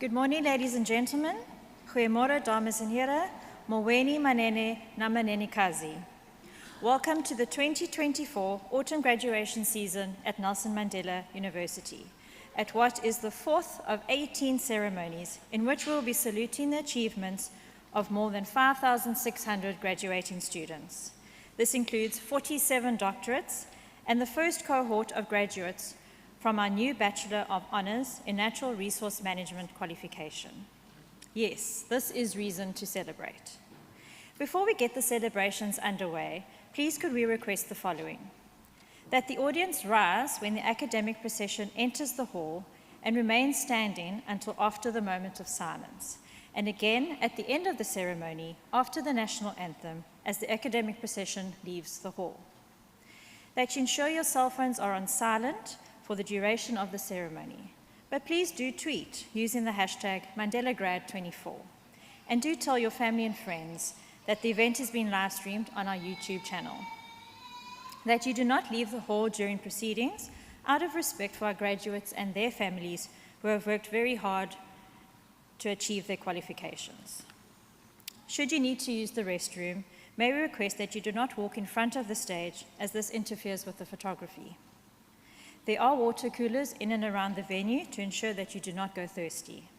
Good morning, ladies and gentlemen. Goeiemôre, dames en here. Moweni manene na manene kazi. Welcome to the 2024 autumn graduation season at Nelson Mandela University, at what is the fourth of 18 ceremonies in which we will be saluting the achievements of more than 5,600 graduating students. This includes 47 doctorates and the first cohort of graduates from our new Bachelor of Honours in Natural Resource Management qualification. Yes, this is reason to celebrate. Before we get the celebrations underway, please could we request the following: that the audience rise when the academic procession enters the hall and remain standing until after the moment of silence, and again at the end of the ceremony after the national anthem as the academic procession leaves the hall. That you ensure your cell phones are on silent for the duration of the ceremony, but please do tweet using the hashtag MandelaGrad24, and do tell your family and friends that the event is being live streamed on our YouTube channel. That you do not leave the hall during proceedings out of respect for our graduates and their families who have worked very hard to achieve their qualifications. Should you need to use the restroom, may we request that you do not walk in front of the stage, as this interferes with the photography. There are water coolers in and around the venue to ensure that you do not go thirsty.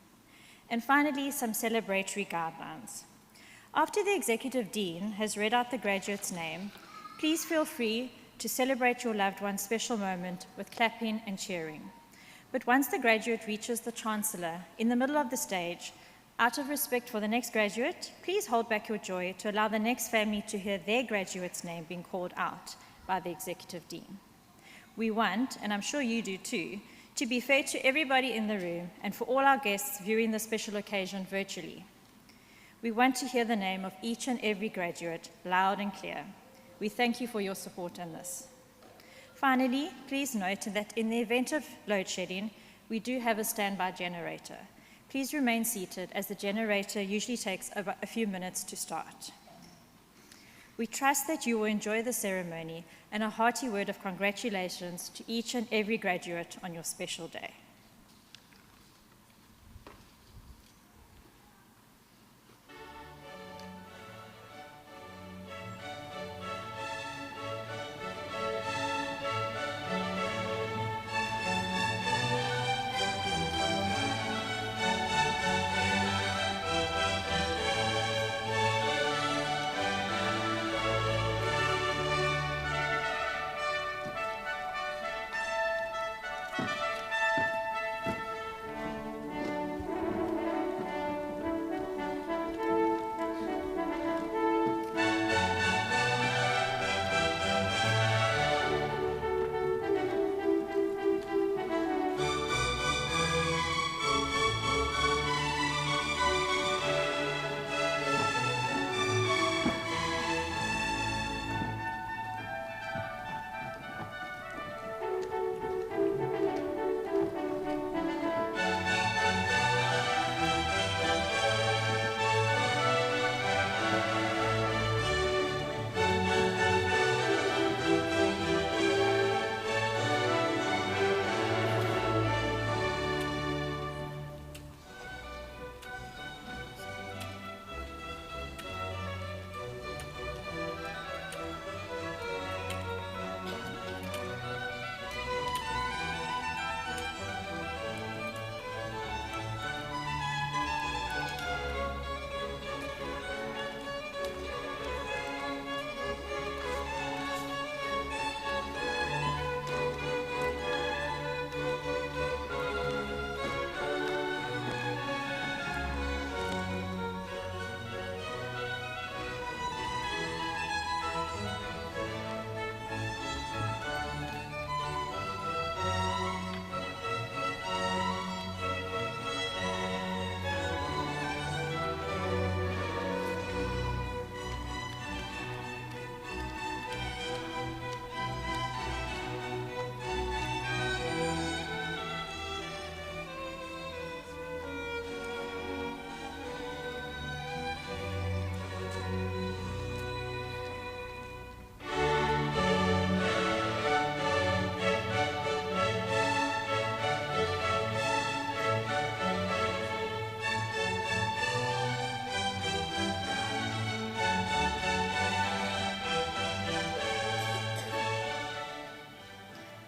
And finally, some celebratory guidelines. After the Executive Dean has read out the graduate's name, please feel free to celebrate your loved one's special moment with clapping and cheering. But once the graduate reaches the Chancellor in the middle of the stage, out of respect for the next graduate, please hold back your joy to allow the next family to hear their graduate's name being called out by the Executive Dean. We want, and I'm sure you do too, to be fair to everybody in the room and for all our guests viewing the special occasion virtually. We want to hear the name of each and every graduate loud and clear. We thank you for your support in this. Finally, please note that in the event of load shedding, we do have a standby generator. Please remain seated, as the generator usually takes about a few minutes to start. We trust that you will enjoy the ceremony, and a hearty word of congratulations to each and every graduate on your special day.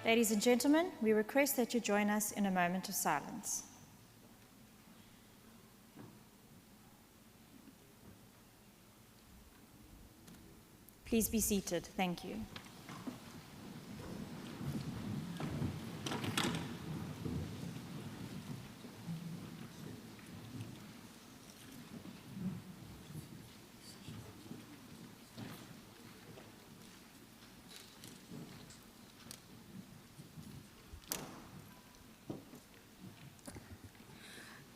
Ladies and gentlemen, we request that you join us in a moment of silence. Please be seated. Thank you.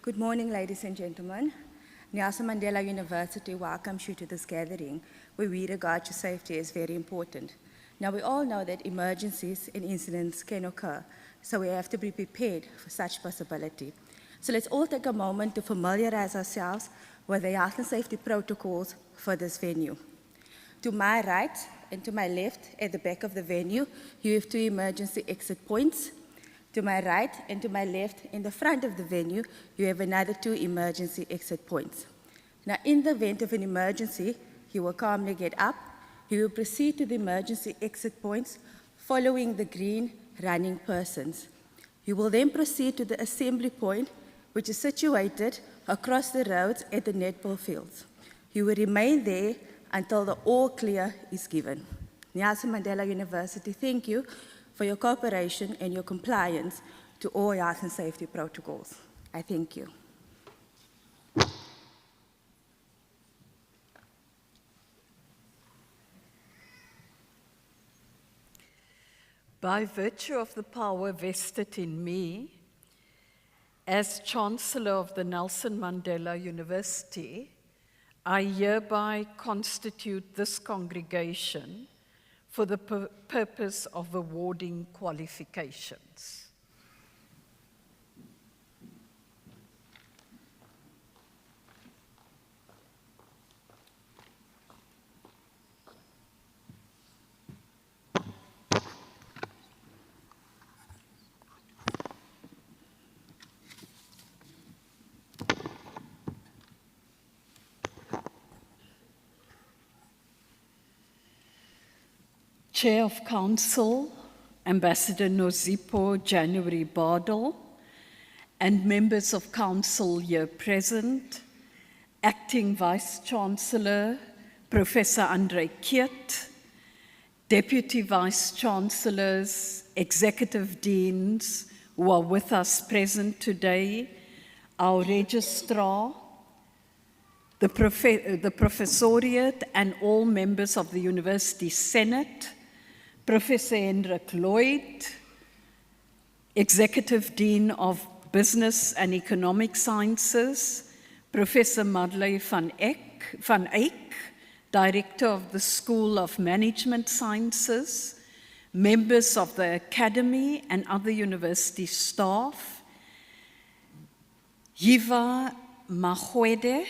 Good morning, ladies and gentlemen. Nelson Mandela University welcomes you to this gathering where we regard your safety as very important. Now, we all know that emergencies and incidents can occur, so we have to be prepared for such possibility. So let's all take a moment to familiarize ourselves with the health and safety protocols for this venue. To my right and to my left, at the back of the venue, you have 2 emergency exit points. To my right and to my left, in the front of the venue, you have another 2 emergency exit points. Now, in the event of an emergency, you will calmly get up. You will proceed to the emergency exit points, following the green running persons. You will then proceed to the assembly point, which is situated across the roads at the netball fields. You will remain there until the all clear is given. Nelson Mandela University, thank you for your cooperation and your compliance to all health and safety protocols. I thank you. By virtue of the power vested in me, as Chancellor of the Nelson Mandela University, I hereby constitute this congregation for the purpose of awarding qualifications. Chair of Council, Ambassador Nozipho January Bardell, and members of Council here present, Acting Vice-Chancellor, Professor Andre Kiet, Deputy Vice-Chancellors, Executive Deans who are with us present today, our Registrar, the Professoriate and all members of the University Senate, Professor Hendrik Lloyd, Executive Dean of Business and Economic Sciences, Professor Madeleine van Eyck, Director of the School of Management Sciences, members of the Academy and other university staff, Yiva Magwede,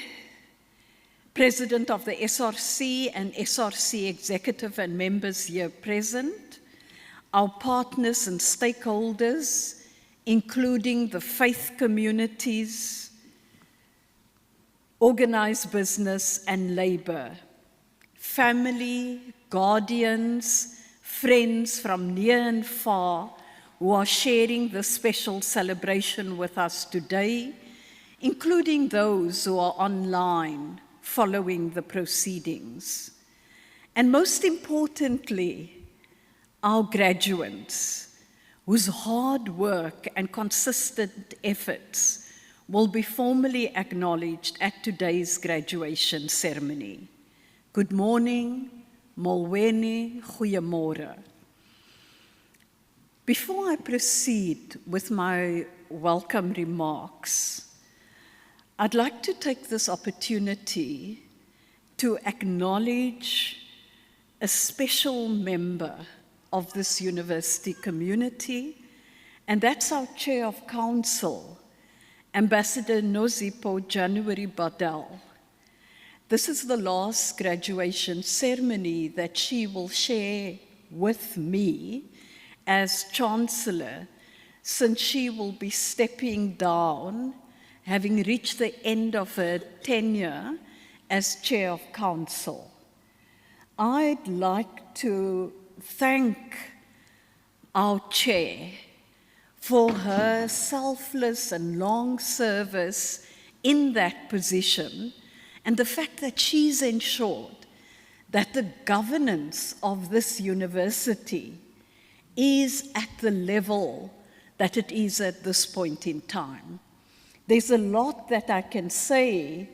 President of the SRC and SRC Executive and members here present, our partners and stakeholders, including the faith communities, organized business and labor, family, guardians, friends from near and far who are sharing this special celebration with us today, including those who are online following the proceedings. And most importantly, our graduates, whose hard work and consistent efforts will be formally acknowledged at today's graduation ceremony. Good morning, molweni, goeiemorgen. Before I proceed with my welcome remarks, I'd like to take this opportunity to acknowledge a special member of this university community, and that's our Chair of Council, Ambassador Nozipho January Bardell. This is the last graduation ceremony that she will share with me as Chancellor, since she will be stepping down, having reached the end of her tenure as Chair of Council. I'd like to thank our chair, for her selfless and long service in that position, and the fact that she's ensured that the governance of this university is at the level that it is at this point in time. There's a lot that I can say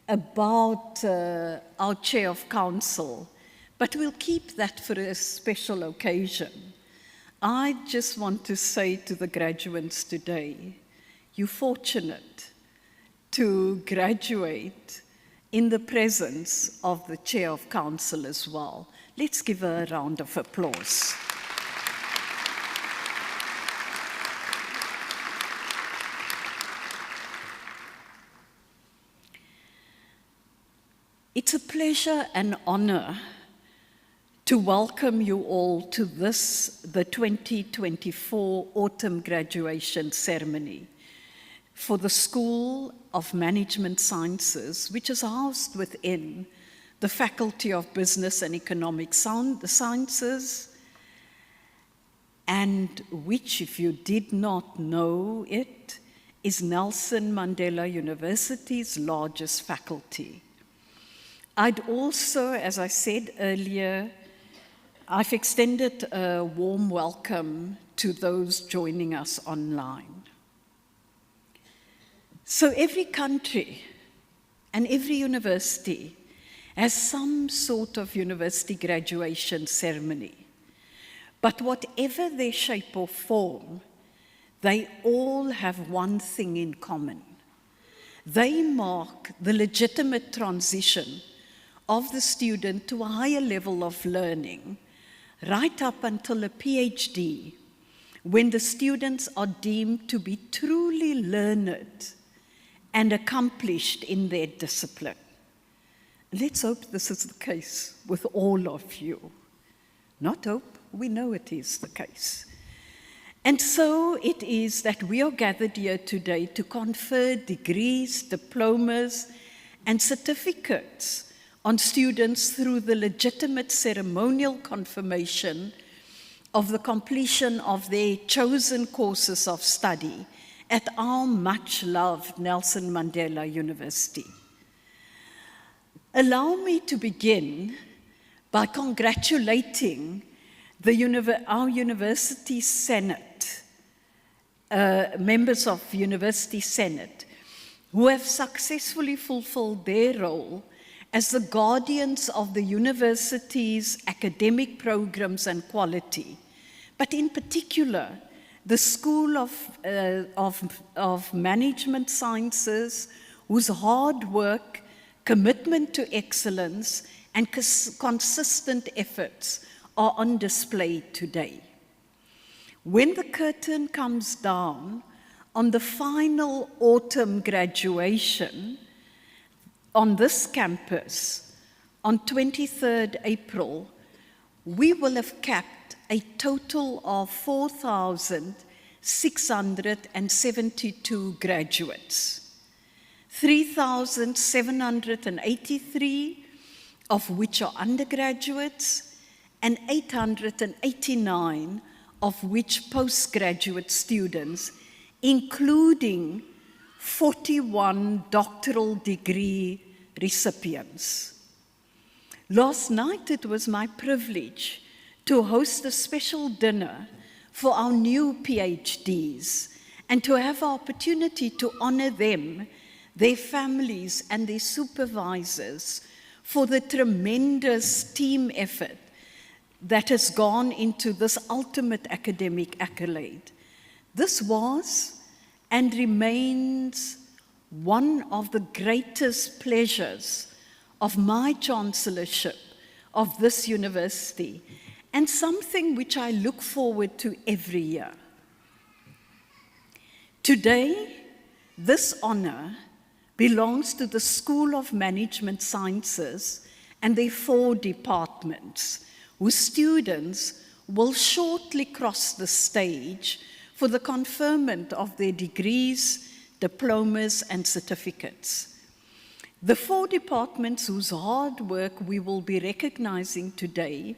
about our Chair of Council, but we'll keep that for a special occasion. I just want to say to the graduates today, you're fortunate to graduate in the presence of the Chair of Council as well. Let's give her a round of applause. It's a pleasure and honor to welcome you all to the 2024 autumn graduation ceremony for the School of Management Sciences, which is housed within the Faculty of Business and Economic Sciences, and which, if you did not know it, is Nelson Mandela University's largest faculty. I'd also, as I said earlier, I've extended a warm welcome to those joining us online. So every country and every university has some sort of university graduation ceremony. But whatever their shape or form, they all have one thing in common. They mark the legitimate transition of the student to a higher level of learning, right up until a PhD, when the students are deemed to be truly learned and accomplished in their discipline. Let's hope this is the case with all of you. Not hope, we know it is the case. And so it is that we are gathered here today to confer degrees, diplomas, and certificates on students through the legitimate ceremonial confirmation of the completion of their chosen courses of study at our much-loved Nelson Mandela University. Allow me to begin by congratulating our University Senate, members of University Senate, who have successfully fulfilled their role as the guardians of the university's academic programs and quality, but in particular, the School of Management Sciences, whose hard work, commitment to excellence, and consistent efforts are on display today. When the curtain comes down on the final autumn graduation, on this campus, on 23rd April, we will have capped a total of 4,672 graduates, 3,783 of which are undergraduates, and 889 of which postgraduate students, including 41 doctoral degree recipients. Last night it was my privilege to host a special dinner for our new PhDs and to have the opportunity to honor them, their families, and their supervisors for the tremendous team effort that has gone into this ultimate academic accolade. This was and remains one of the greatest pleasures of my chancellorship of this university, and something which I look forward to every year. Today, this honor belongs to the School of Management Sciences and their 4 departments, whose students will shortly cross the stage for the conferment of their degrees, diplomas, and certificates. The 4 departments whose hard work we will be recognizing today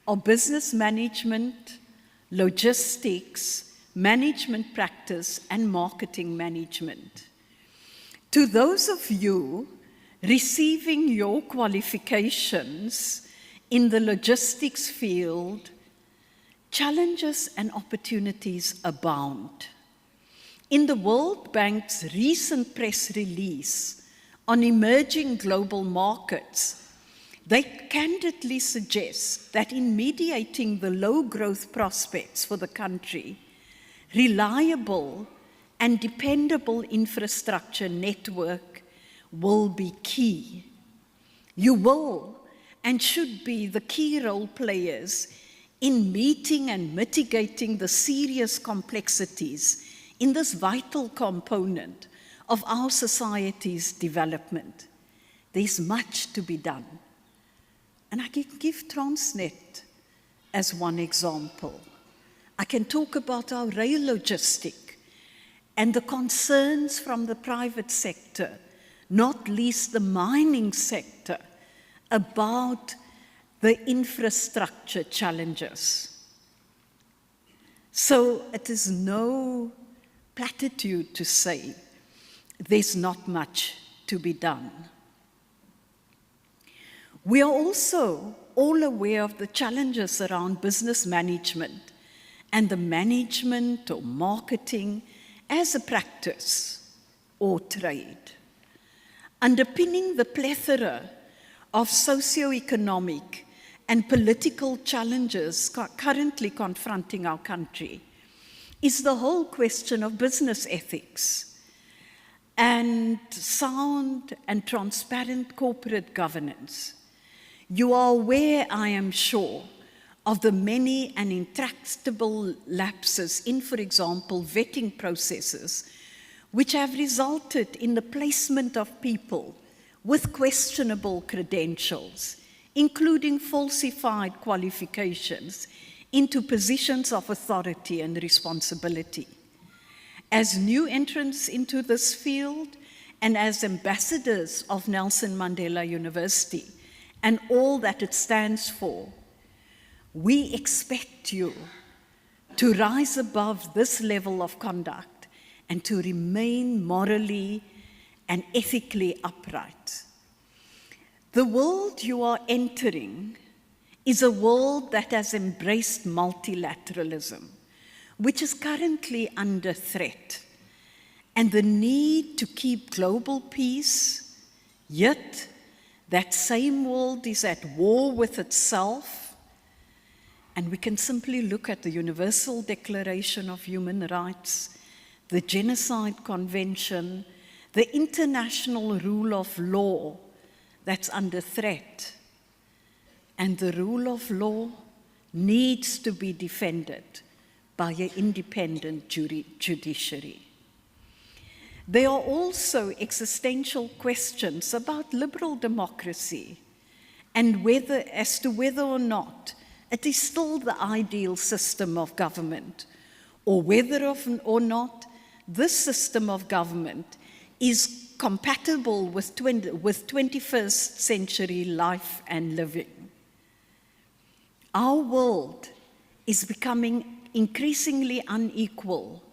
are business management, logistics, management practice, and marketing management. To those of you receiving your qualifications in the logistics field, challenges and opportunities abound. In the World Bank's recent press release on emerging global markets, they candidly suggest that in mediating the low growth prospects for the country, reliable and dependable infrastructure network will be key. You will and should be the key role players in meeting and mitigating the serious complexities in this vital component of our society's development. There's much to be done. And I can give Transnet as one example. I can talk about our rail logistic and the concerns from the private sector, not least the mining sector, about the infrastructure challenges. So it is no platitude to say there's not much to be done. We are also all aware of the challenges around business management and the management or marketing as a practice or trade. Underpinning the plethora of socio-economic and political challenges currently confronting our country is the whole question of business ethics and sound and transparent corporate governance. You are aware, I am sure, of the many and intractable lapses in, for example, vetting processes, which have resulted in the placement of people with questionable credentials, including falsified qualifications, into positions of authority and responsibility. As new entrants into this field and as ambassadors of Nelson Mandela University and all that it stands for, we expect you to rise above this level of conduct and to remain morally and ethically upright. The world you are entering is a world that has embraced multilateralism, which is currently under threat, and the need to keep global peace, yet that same world is at war with itself. And we can simply look at the Universal Declaration of Human Rights, the Genocide Convention, the international rule of law that's under threat. And the rule of law needs to be defended by an independent judiciary. There are also existential questions about liberal democracy and as to whether or not it is still the ideal system of government, or whether or not this system of government is compatible with 21st century life and living. Our world is becoming increasingly unequal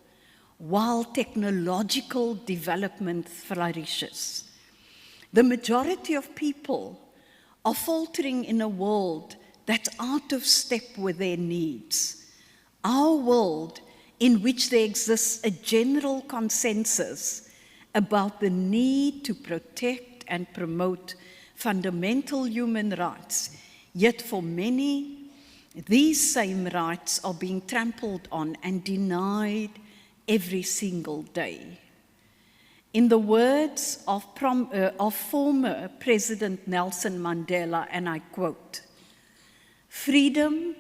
while technological development flourishes. The majority of people are faltering in a world that's out of step with their needs. Our world in which there exists a general consensus about the need to protect and promote fundamental human rights, yet for many, these same rights are being trampled on and denied every single day. In the words of former President Nelson Mandela, and I quote, "Freedom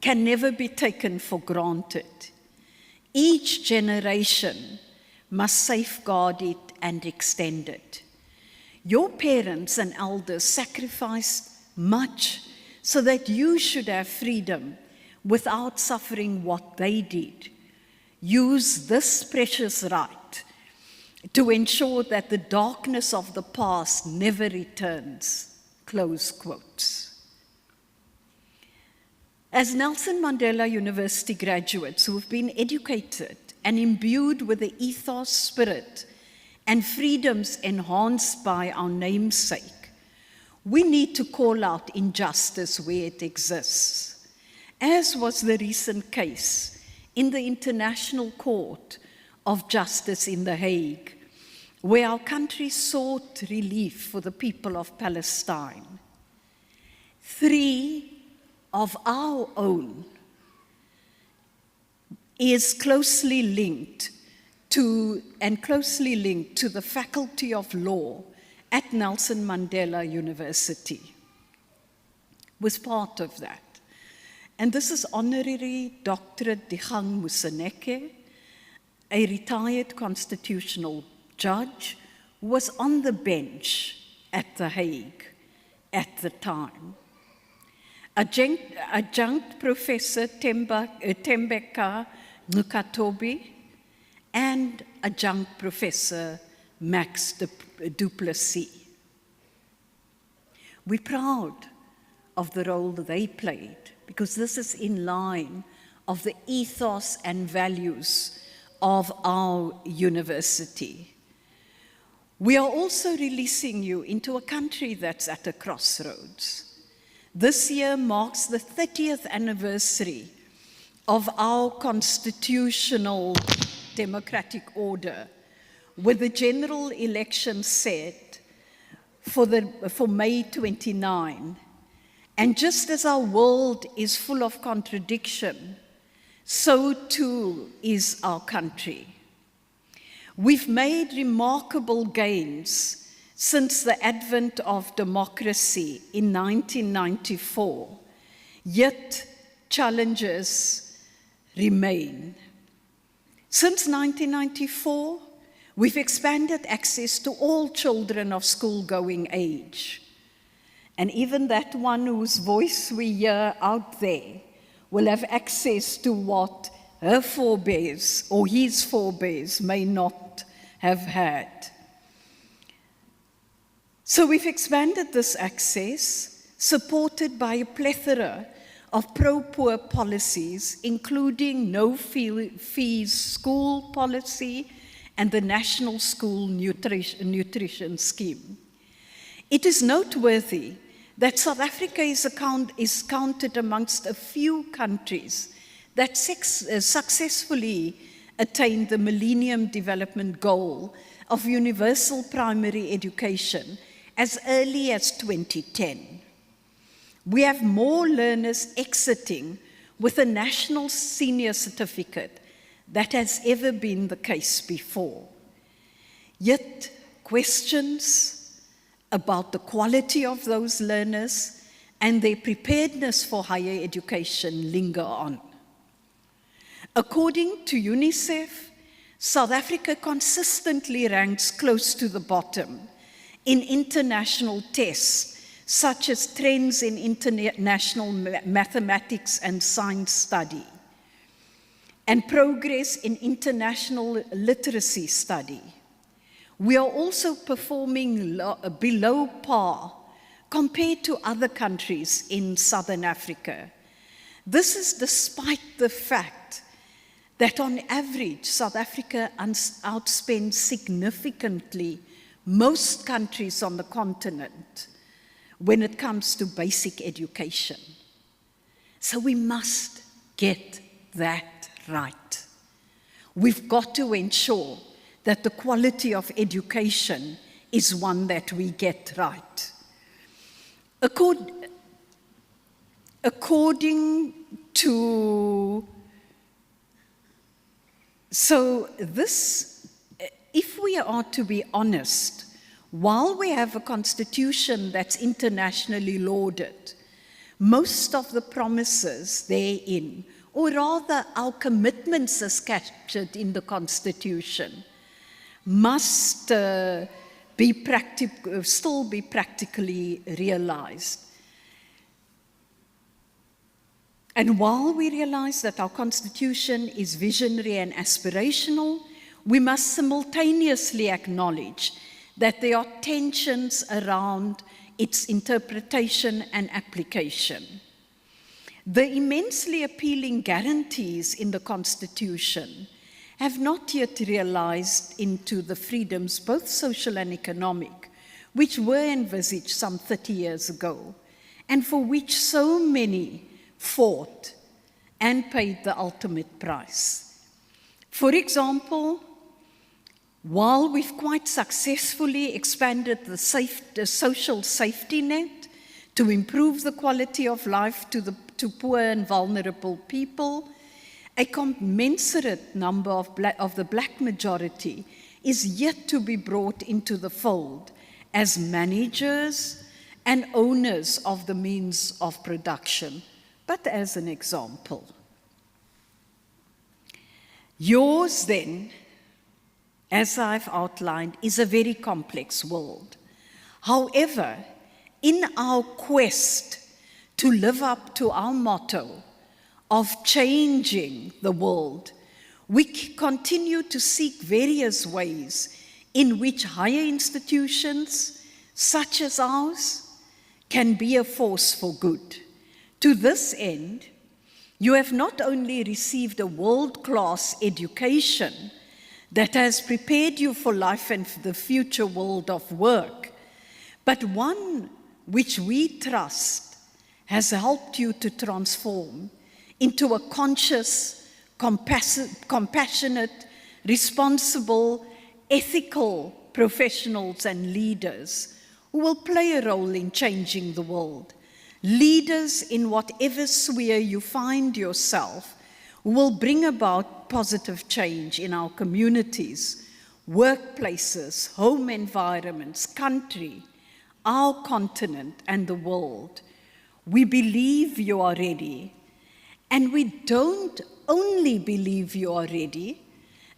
can never be taken for granted. Each generation must safeguard it and extend it. Your parents and elders sacrificed much so that you should have freedom without suffering what they did. Use this precious right to ensure that the darkness of the past never returns." Close quotes. As Nelson Mandela University graduates who have been educated and imbued with the ethos, spirit, and freedoms enhanced by our namesake, we need to call out injustice where it exists, as was the recent case in the International Court of Justice in The Hague, where our country sought relief for the people of Palestine. 3 of our own is closely linked to the Faculty of Law at Nelson Mandela University, was part of that. And this is Honorary Dr. Dikgang Moseneke, a retired constitutional judge who was on the bench at The Hague at the time. Adjunct Professor Tembeka Ngukatobi and Adjunct Professor Max du Plessis. We're proud of the role that they played because this is in line of the ethos and values of our university. We are also releasing you into a country that's at a crossroads. This year marks the 30th anniversary of our constitutional democratic order, with the general election set for May 29. And just as our world is full of contradiction, so too is our country. We've made remarkable gains since the advent of democracy in 1994, yet challenges remain. Since 1994, we've expanded access to all children of school-going age. And even that one whose voice we hear out there will have access to what her forebears or his forebears may not have had. So we've expanded this access, supported by a plethora of pro-poor policies, including no-fees school policy and the National School Nutrition Scheme. It is noteworthy that South Africa is counted amongst a few countries that successfully attained the Millennium Development Goal of universal primary education as early as 2010. We have more learners exiting with a national senior certificate that has ever been the case before. Yet questions about the quality of those learners and their preparedness for higher education linger on. According to UNICEF, South Africa consistently ranks close to the bottom in international tests, such as trends in international mathematics and science study, and progress in international literacy study. We are also performing below par compared to other countries in Southern Africa. This is despite the fact that on average, South Africa outspends significantly most countries on the continent when it comes to basic education. So we must get that right. We've got to ensure that the quality of education is one that we get right. If we are to be honest, while we have a constitution that's internationally lauded, most of the promises therein, or rather our commitments as captured in the constitution, must still be practically realized. And while we realize that our constitution is visionary and aspirational, we must simultaneously acknowledge that there are tensions around its interpretation and application. The immensely appealing guarantees in the Constitution have not yet realized into the freedoms, both social and economic, which were envisaged some 30 years ago, and for which so many fought and paid the ultimate price. For example, while we've quite successfully expanded the social safety net to improve the quality of life to poor and vulnerable people, a commensurate number of the black majority is yet to be brought into the fold as managers and owners of the means of production. But as an example, yours then, as I've outlined, is a very complex world. However, in our quest to live up to our motto of changing the world, we continue to seek various ways in which higher institutions, such as ours, can be a force for good. To this end, you have not only received a world-class education that has prepared you for life and for the future world of work, but one which we trust has helped you to transform into a conscious, compassionate, responsible, ethical professionals and leaders who will play a role in changing the world. Leaders in whatever sphere you find yourself who will bring about positive change in our communities, workplaces, home environments, country, our continent, and the world. We believe you are ready, and we don't only believe you are ready,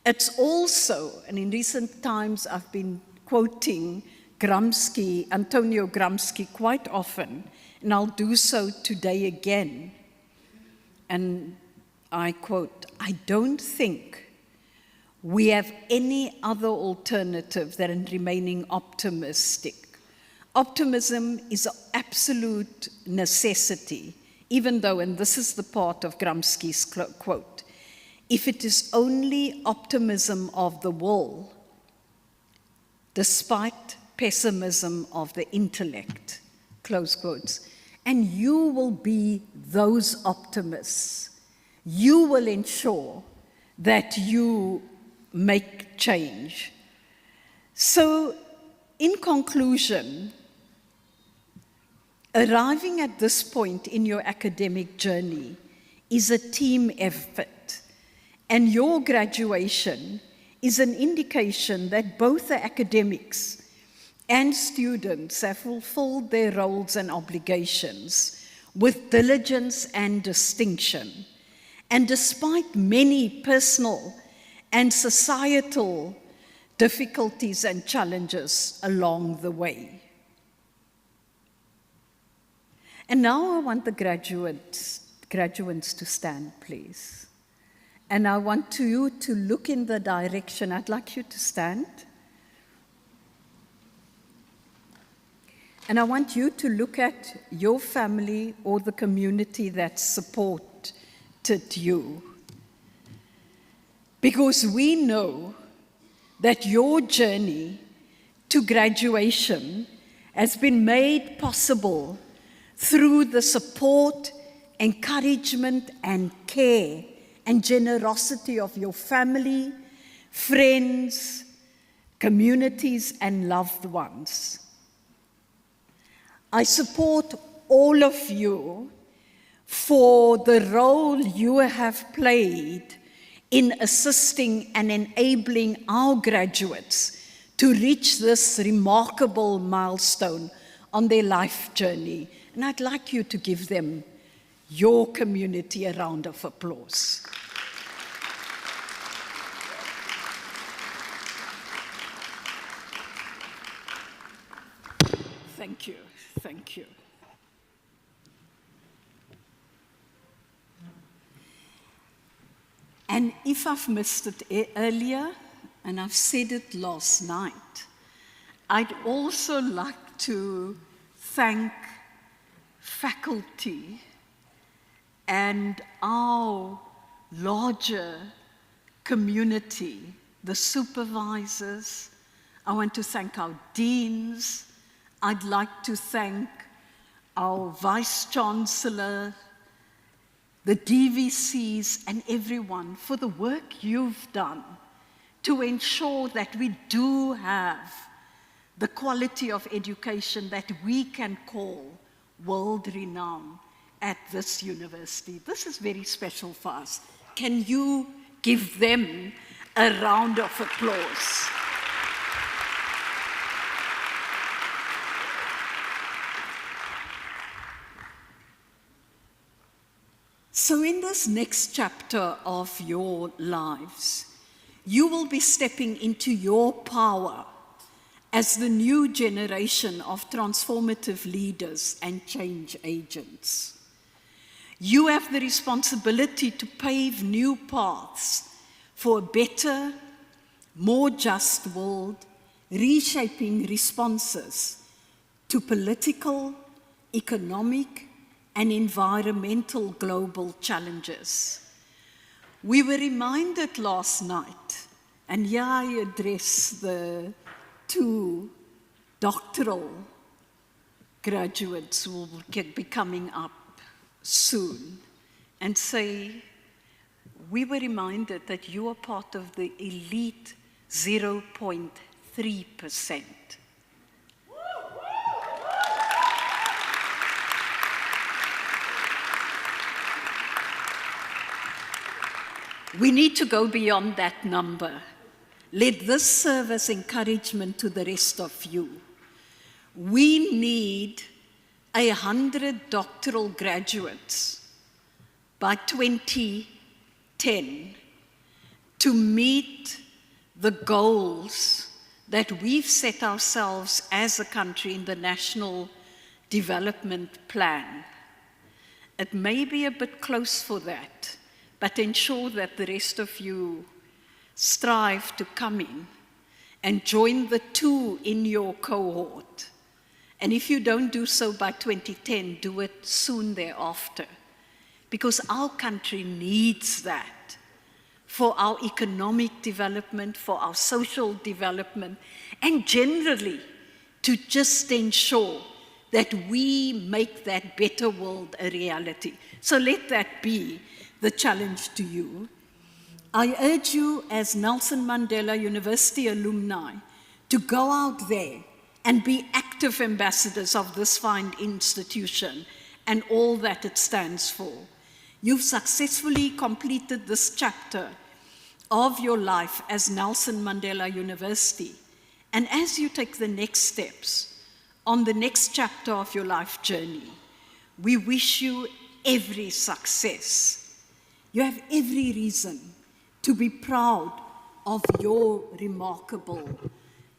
it's also, and in recent times I've been quoting Antonio Gramsci quite often, and I'll do so today again. And I quote, "I don't think we have any other alternative than remaining optimistic. Optimism is an absolute necessity, even though," and this is the part of Gramsci's quote, "if it is only optimism of the will, despite pessimism of the intellect," close quotes. And you will be those optimists. You will ensure that you make change. So, in conclusion, arriving at this point in your academic journey is a team effort, and your graduation is an indication that both the academics and students have fulfilled their roles and obligations with diligence and distinction. And despite many personal and societal difficulties and challenges along the way. And now I want the graduates to stand, please. And I want you to look in the direction. I'd like you to stand. And I want you to look at your family or the community that supported you. Because we know that your journey to graduation has been made possible through the support, encouragement, and care and generosity of your family, friends, communities, and loved ones. I support all of you for the role you have played in assisting and enabling our graduates to reach this remarkable milestone on their life journey. And I'd like you to give them, your community, a round of applause. Thank you. Thank you. And if I've missed it earlier, and I've said it last night, I'd also like to thank faculty and our larger community, the supervisors. I want to thank our deans. I'd like to thank our Vice-Chancellor, the DVCs, and everyone for the work you've done to ensure that we do have the quality of education that we can call world-renowned at this university. This is very special for us. Can you give them a round of applause? So in this next chapter of your lives, you will be stepping into your power as the new generation of transformative leaders and change agents. You have the responsibility to pave new paths for a better, more just world, reshaping responses to political, economic, and environmental global challenges. We were reminded last night, and here I address the two doctoral graduates who will be coming up soon, and say, we were reminded that you are part of the elite 0.3%. We need to go beyond that number. Let this serve as encouragement to the rest of you. We need 100 doctoral graduates by 2010 to meet the goals that we've set ourselves as a country in the National Development Plan. It may be a bit close for that, but ensure that the rest of you strive to come in and join the two in your cohort. And if you don't do so by 2010, do it soon thereafter, because our country needs that for our economic development, for our social development, and generally to just ensure that we make that better world a reality. So let that be the challenge to you. I urge you as Nelson Mandela University alumni to go out there and be active ambassadors of this fine institution and all that it stands for. You've successfully completed this chapter of your life as Nelson Mandela University. And as you take the next steps on the next chapter of your life journey, we wish you every success. You have every reason to be proud of your remarkable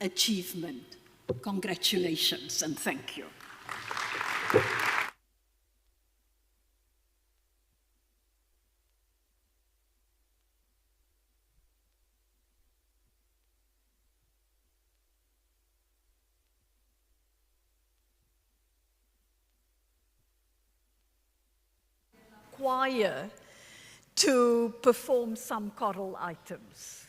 achievement. Congratulations and thank you. Choir to perform some choral items.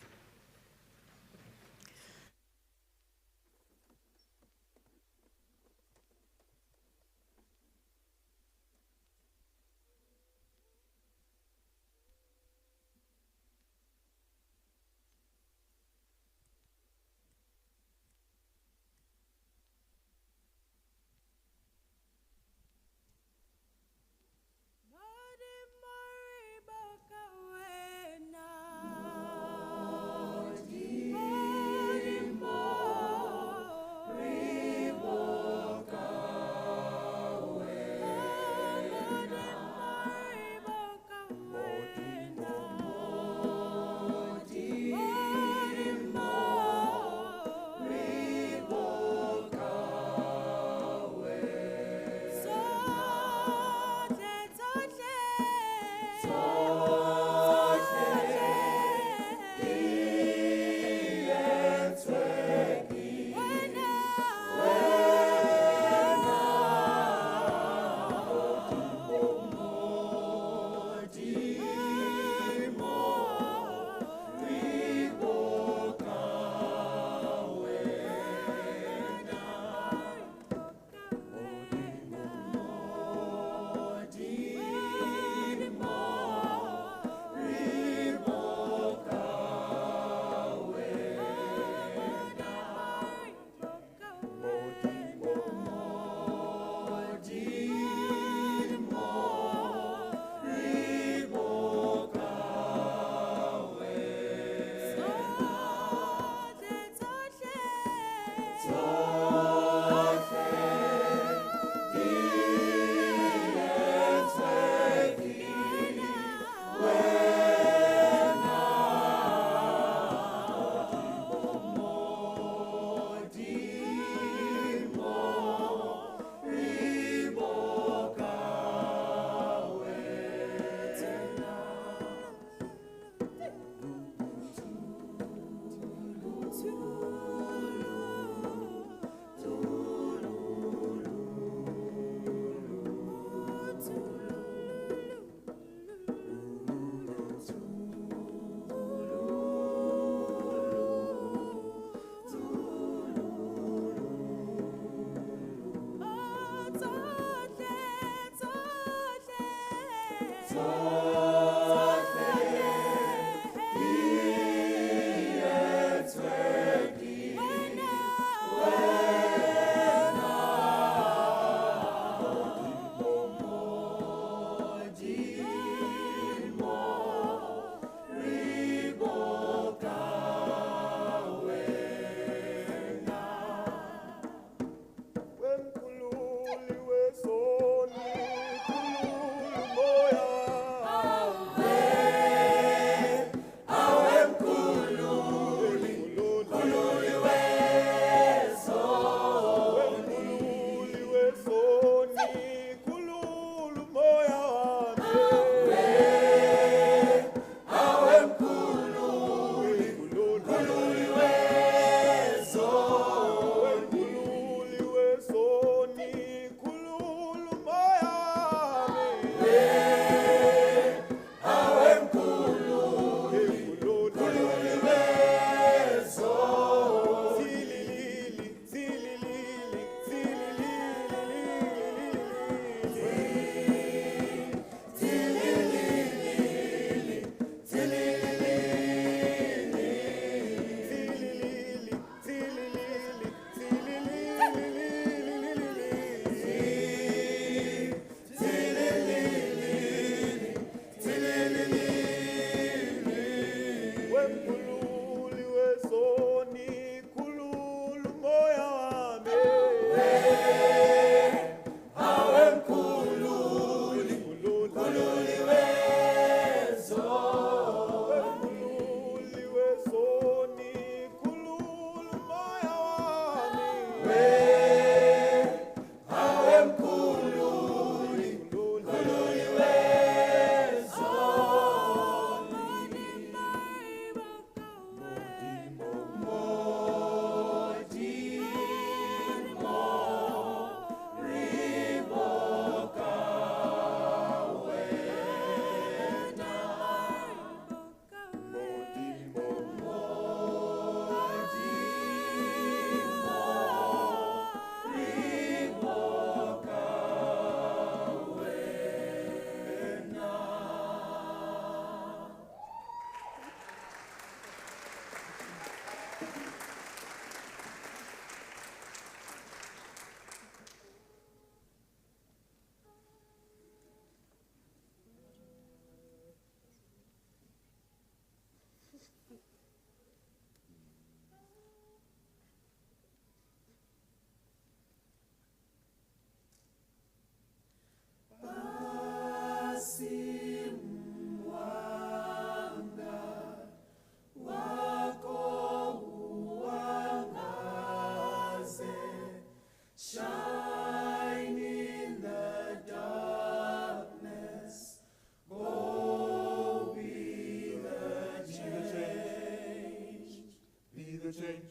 change.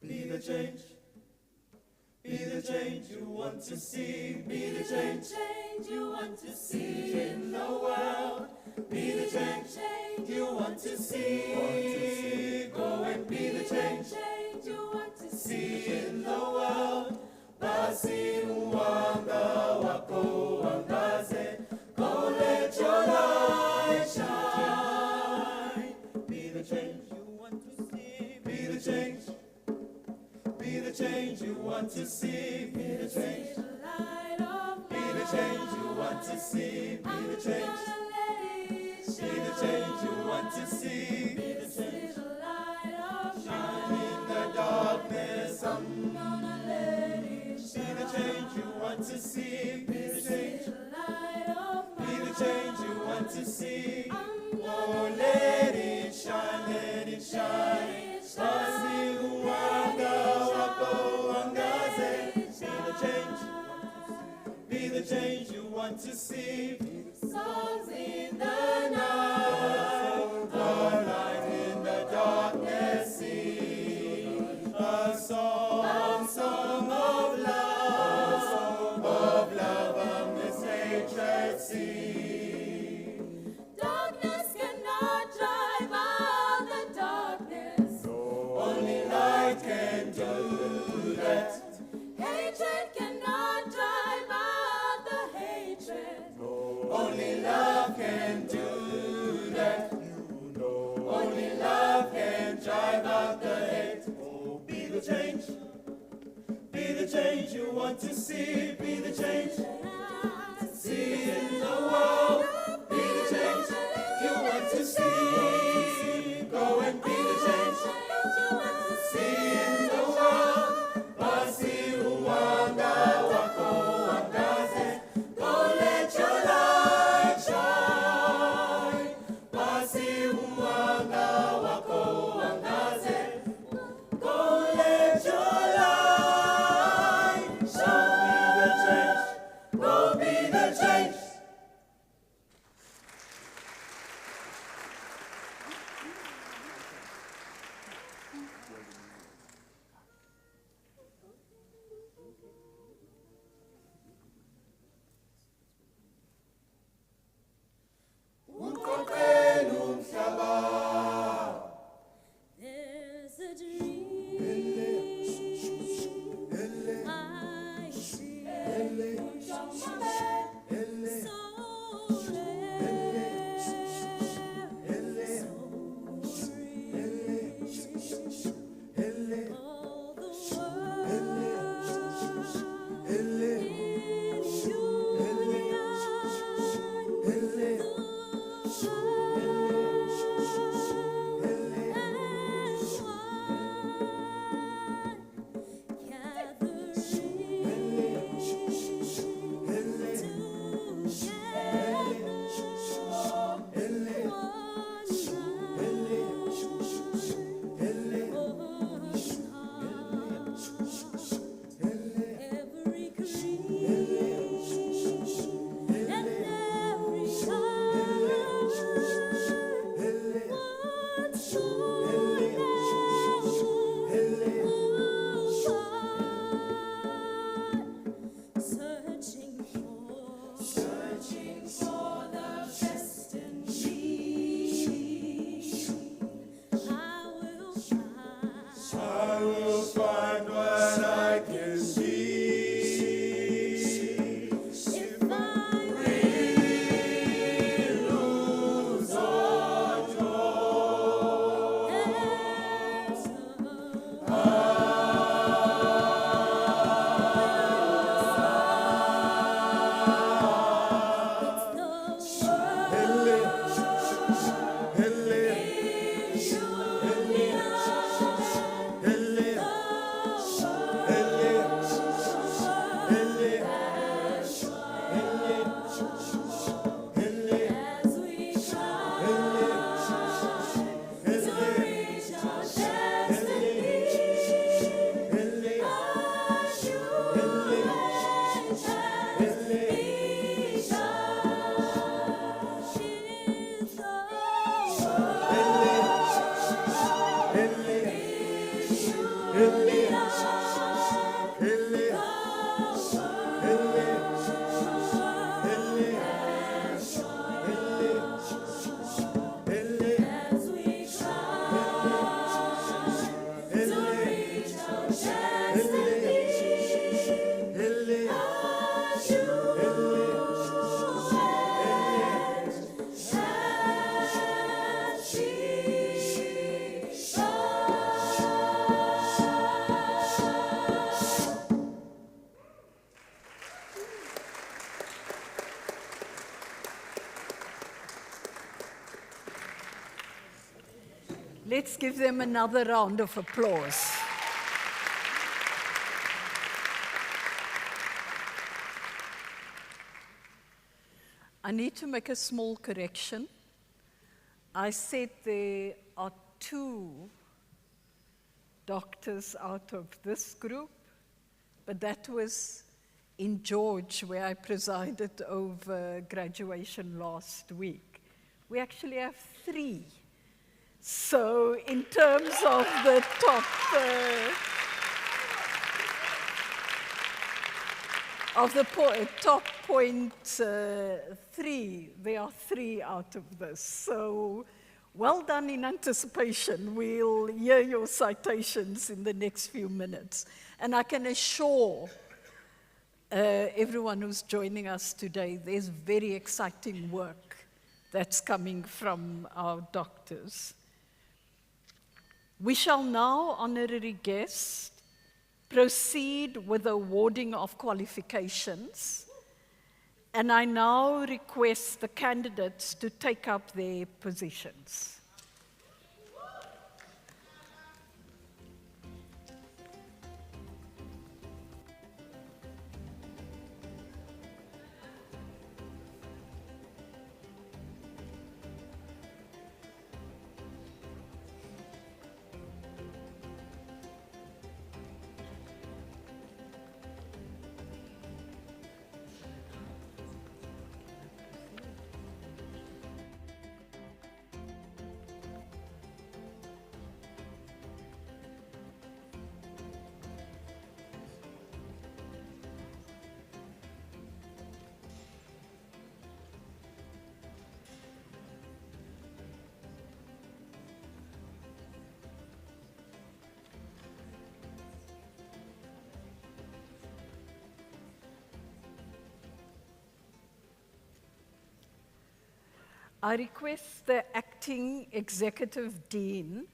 Be the change. Be the change you want to see. Be the change you want to see in the world. Be the change you want to see. Go and be the change you want to see in the world. Basi mwanga wako wangaze. Go let your light shine. Be the change you want to see. Be the change. Be the change you want to see. Be the change. Be the change you want to see. Be the change. Be the change you want to see. Be the change. Shine in the darkness. I'm gonna let it shine. Be the change you want to see. Be the change. Be the change you want to see. Oh, let it shine, let it shine. Basi uwanga wako wangaze. Be the change you want to see. Songs in the night, a light in the darkness, sing a song of love amidst hatred, sing. Darkness cannot drive out the darkness. Only light can do that. Hatred cannot drive out the hatred. Let's give them another round of applause. I need to make a small correction. I said there are 2 doctors out of this group, but that was in George, where I presided over graduation last week. We actually have 3. So in terms of the top top point 3, there are 3 out of this. So well done in anticipation. We'll hear your citations in the next few minutes. And I can assure everyone who's joining us today, there's very exciting work that's coming from our doctors. We shall now, honorary guests, proceed with the awarding of qualifications. And I now request the candidates to take up their positions. I request the Acting Executive Dean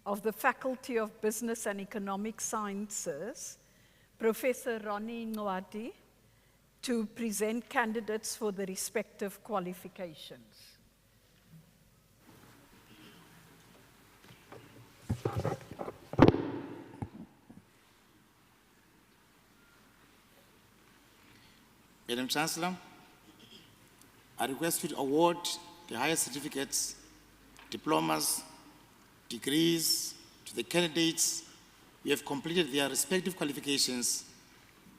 of the Faculty of Business and Economic Sciences, Professor Ronnie Nwati, to present candidates for the respective qualifications. Madam Chancellor, I request you to award the highest certificates, diplomas, degrees to the candidates who have completed their respective qualifications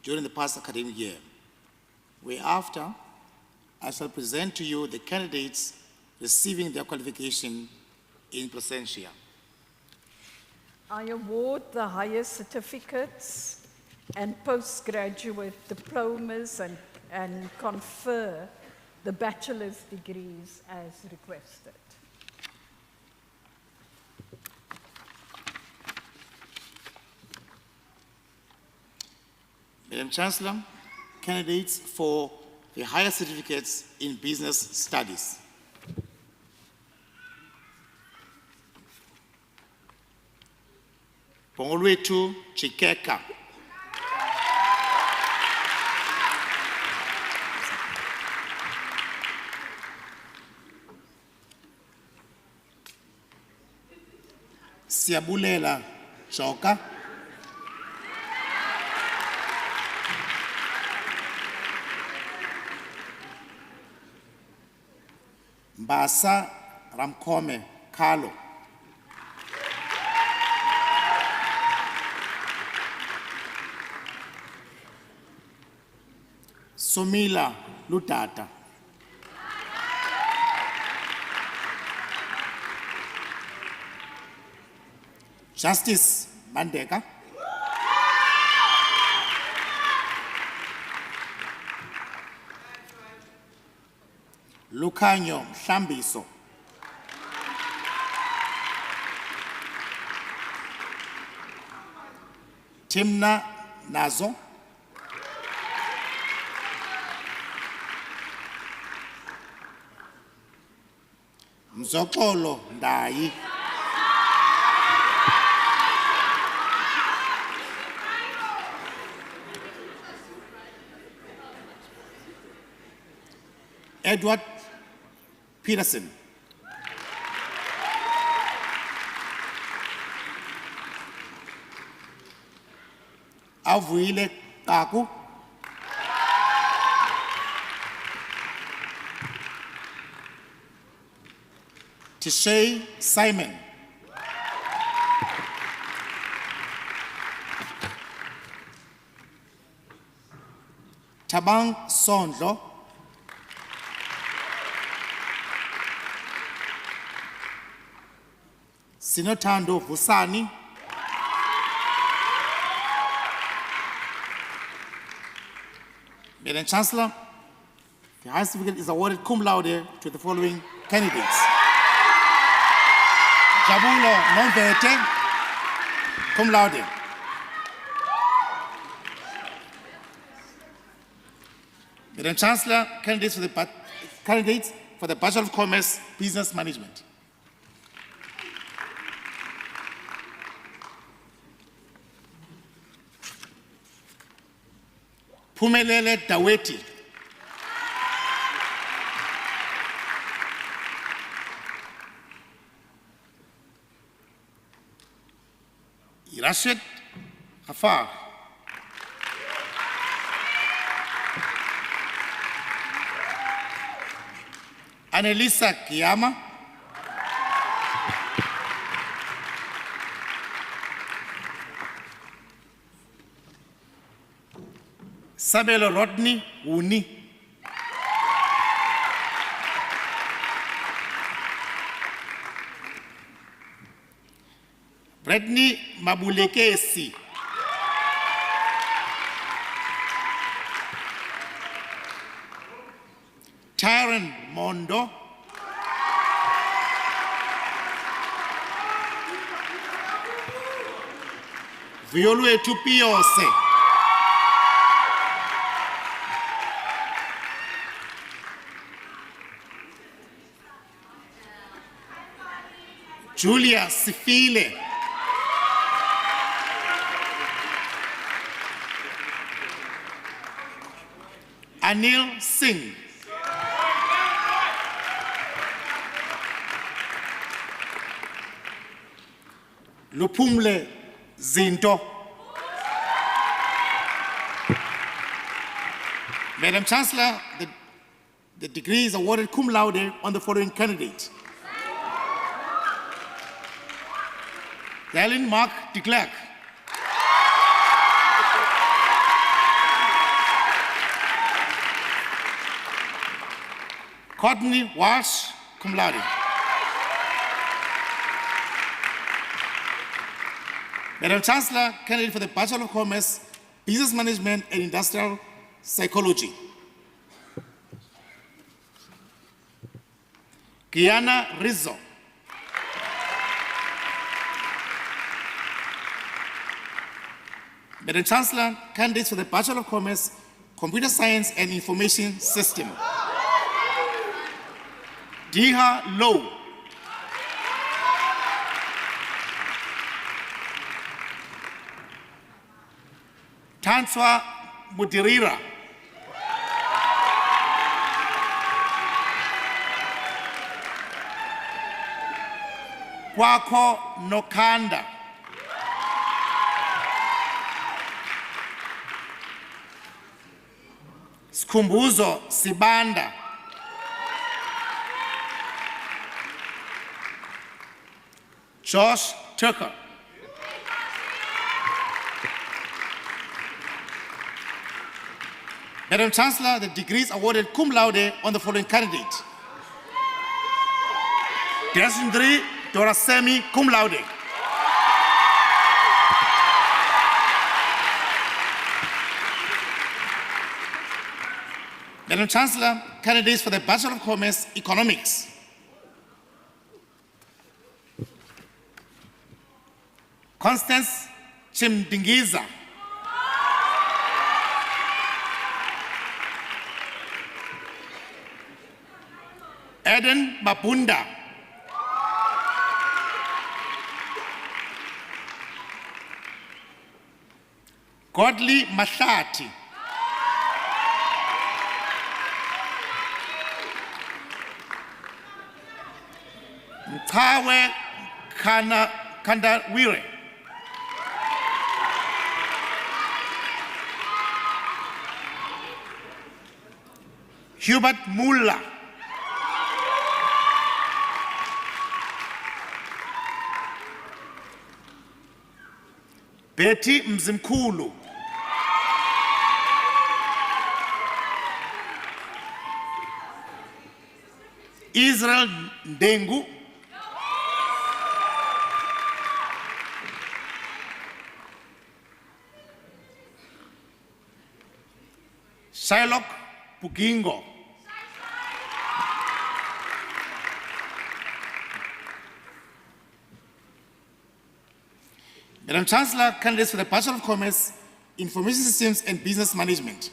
during the past academic year. Whereafter, I shall present to you the candidates receiving their qualification in presentia. I award the highest certificates and postgraduate diplomas and confer the bachelor's degrees as requested. Madam Chancellor, candidates for the higher certificates in business studies. Bongolwethu Gqeberha. Siabulela Joka. Mbasa Ramkome Carlo. Somila Lutata. Justice Mandeka. Lukanyo Shambiso. Timna Nazo. Mzokolo Ndayi. Edward Peterson. Avuyile Kaku, Tishay Simon, Tabang Sondlo, Sinotando Vusani, Madam Chancellor, the highest certificate is awarded cum laude to the following candidates. Jabulo Nonvete, cum laude. Madam Chancellor, candidates for the Bachelor of Commerce, Business Management. Pumelele Daweti. Rashid Hafar. Annelisa Kiyama. Sabelo Rodney Uni. Bradney Mabulekesi. Tyron Mondo. Violue Tupiose. Julia Sifile. Anil Singh. Lupumle Zinto. Madam Chancellor, the degree is awarded cum laude on the following candidates. Dallin Mark de Klerk. Courtney Walsh, cum laude. Madam Chancellor, candidate for the Bachelor of Commerce, Business Management and Industrial Psychology. Kiana Rizzo. Madam Chancellor, candidates for the Bachelor of Commerce, Computer Science and Information System. Diha Low. Tanswa Mudirira. Kwako Nokanda. Skumbuzo Sibanda. Josh Tucker. Madam Chancellor, the degrees awarded cum laude on the following candidates. Desindri Dorasemi, cum laude. Madam Chancellor, candidates for the Bachelor of Commerce, Economics. Constance Chimdingiza. Eden Mapunda. Godly Mashati. Mkawe Kandawire. Hubert Muller, Betty Mzimkulu, Israel Ndengu, Shylock Pugingo, Madam Chancellor, candidates for the Bachelor of Commerce, Information Systems and Business Management.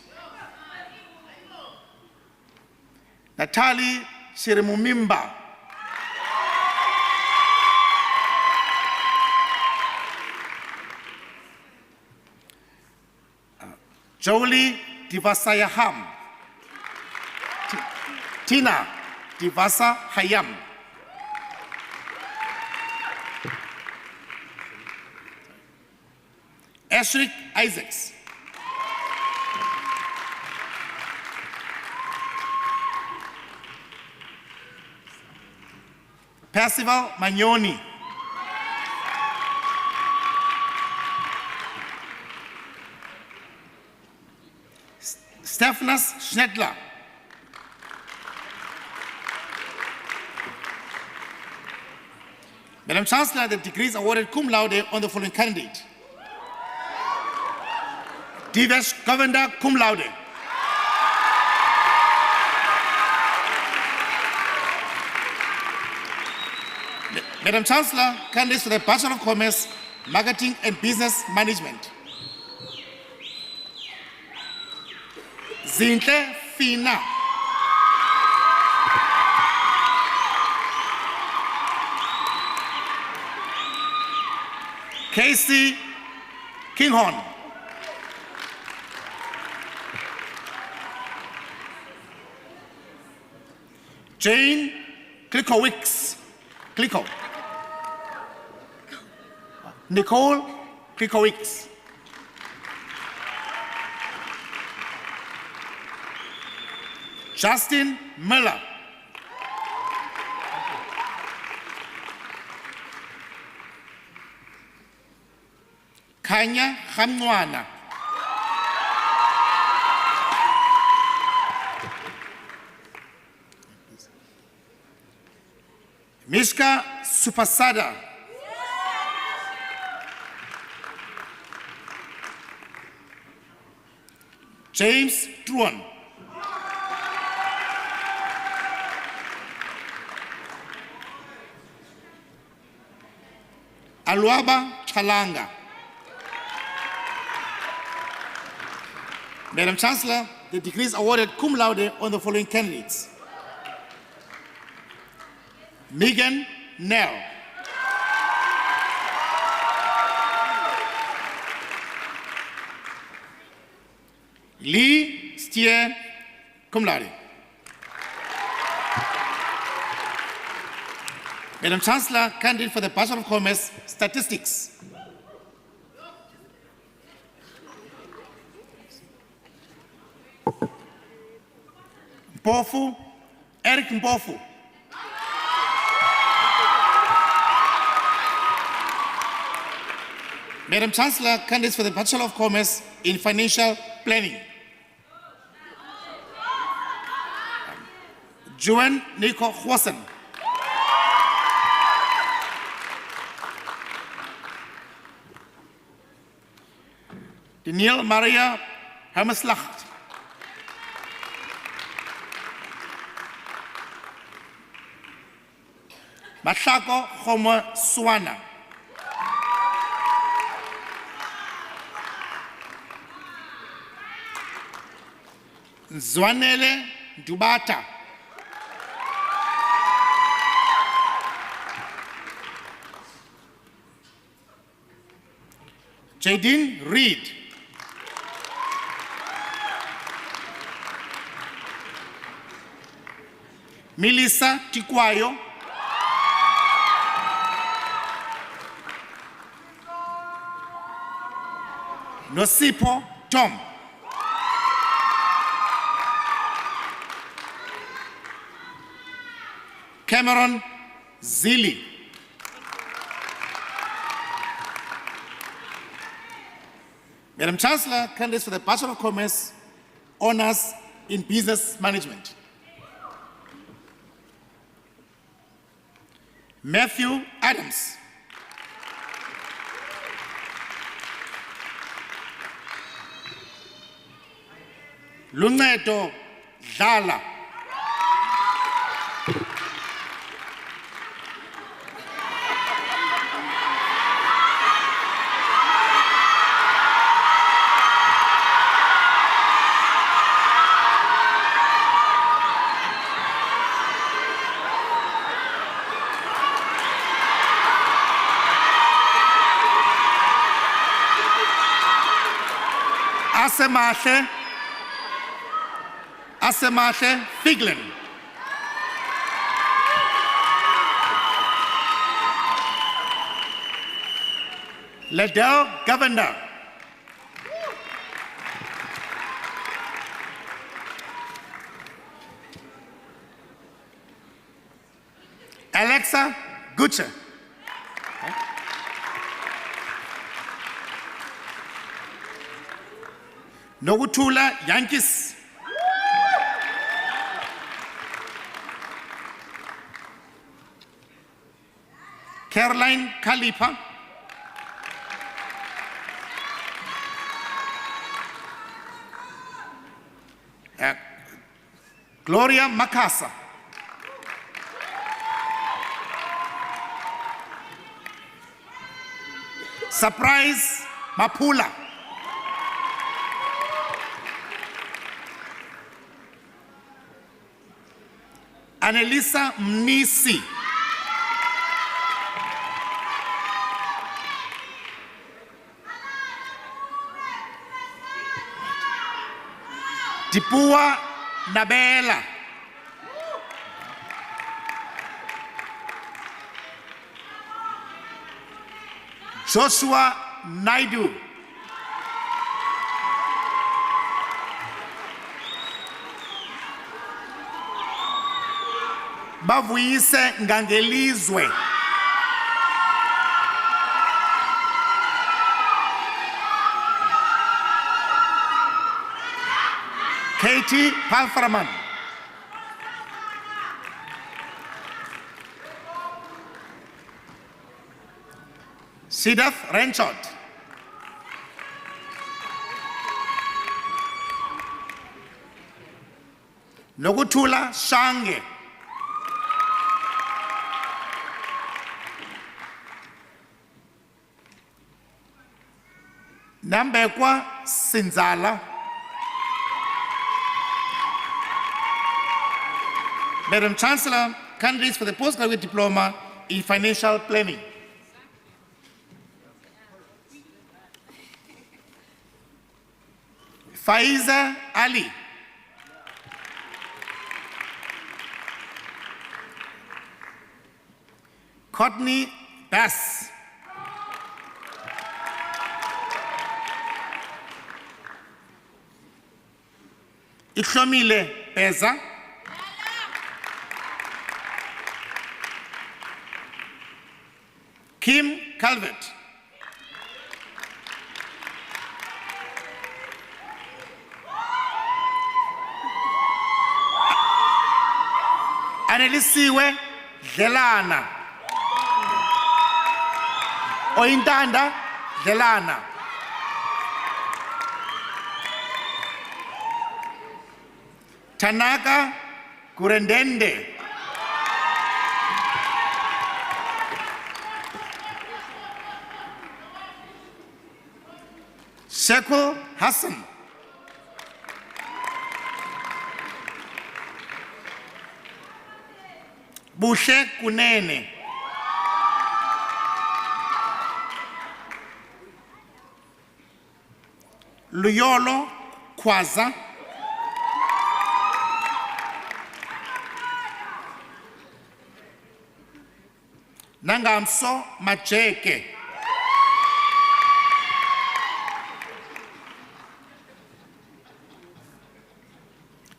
Natalie Shirimumimba, Jolie Divasayaham, Tina Divasa Hayam, Ashrik Isaacs, Percival Magnoni, Stephanus Schnedler, Madam Chancellor, the degrees awarded cum laude on the following candidate. Divesh Govender, cum laude. Madam Chancellor, candidates for the Bachelor of Commerce, Marketing and Business Management. Zinhle Fina, Casey Kinghorn, Jane Klikowicz, Nicole Klikowicz, Justin Miller, Kanya Hamnwana, Mishka Supasada, James Truan, Aluaba Chalanga. Madam Chancellor, the degrees awarded cum laude on the following candidates. Megan Nell, Lee Stier, cum laude. Madam Chancellor, candidate for the Bachelor of Commerce, Statistics. Mpofu, Eric Mpofu. Madam Chancellor, candidates for the Bachelor of Commerce in Financial Planning. Joanne Nico Hwasen. Daniel Maria Hermeslacht. Mashako Homer Swana. Zwanele Dubata. Jadine Reed. Melissa Tikwayo. Nosipo Tom. Cameron Zili. Madam Chancellor, candidates for the Bachelor of Commerce, Honours in Business Management. Matthew Adams. Luncedo Dlala. Asemahle Figlin. Gqeberha. Alexa Gqeberha. Nokuthula Yankees. Caroline Khalipa. Gloria Makasa. Surprise Mapula. Annelisa Mnisi. Tipua Nabela. Joshua Naidu. Bavuyise Ngangelizwe. Katie Palframan. Sidath Renchot. Nokuthula Shange. Nambekwa Sinzala. Madam Chancellor, candidates for the postgraduate diploma in financial planning. Faiza Ali. Courtney Bass. Ihlomile Beza. Kim Calvert. Annelisiwe Dlelana. Oyintanda Dlelana. Tanaka Kurendende. Sheko Hassan. Bushe Kunene. Luyolo Kwaza. Nangamso Majeke.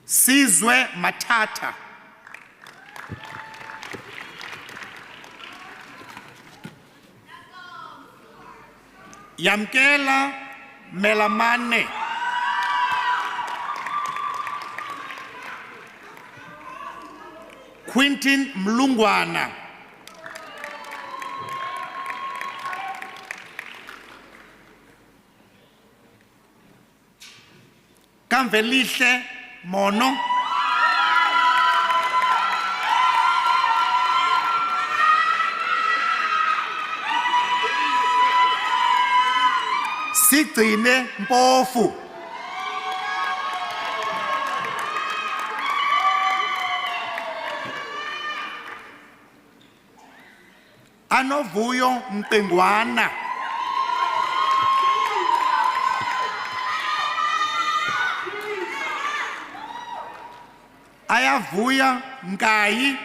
Sizwe Matata. Yamkela Melamane. Quintin Mlungwana. Kamvelihle Mono. Sigcine Mpofu. Anovuyo Mpengwana. Ayavuya Nkayi.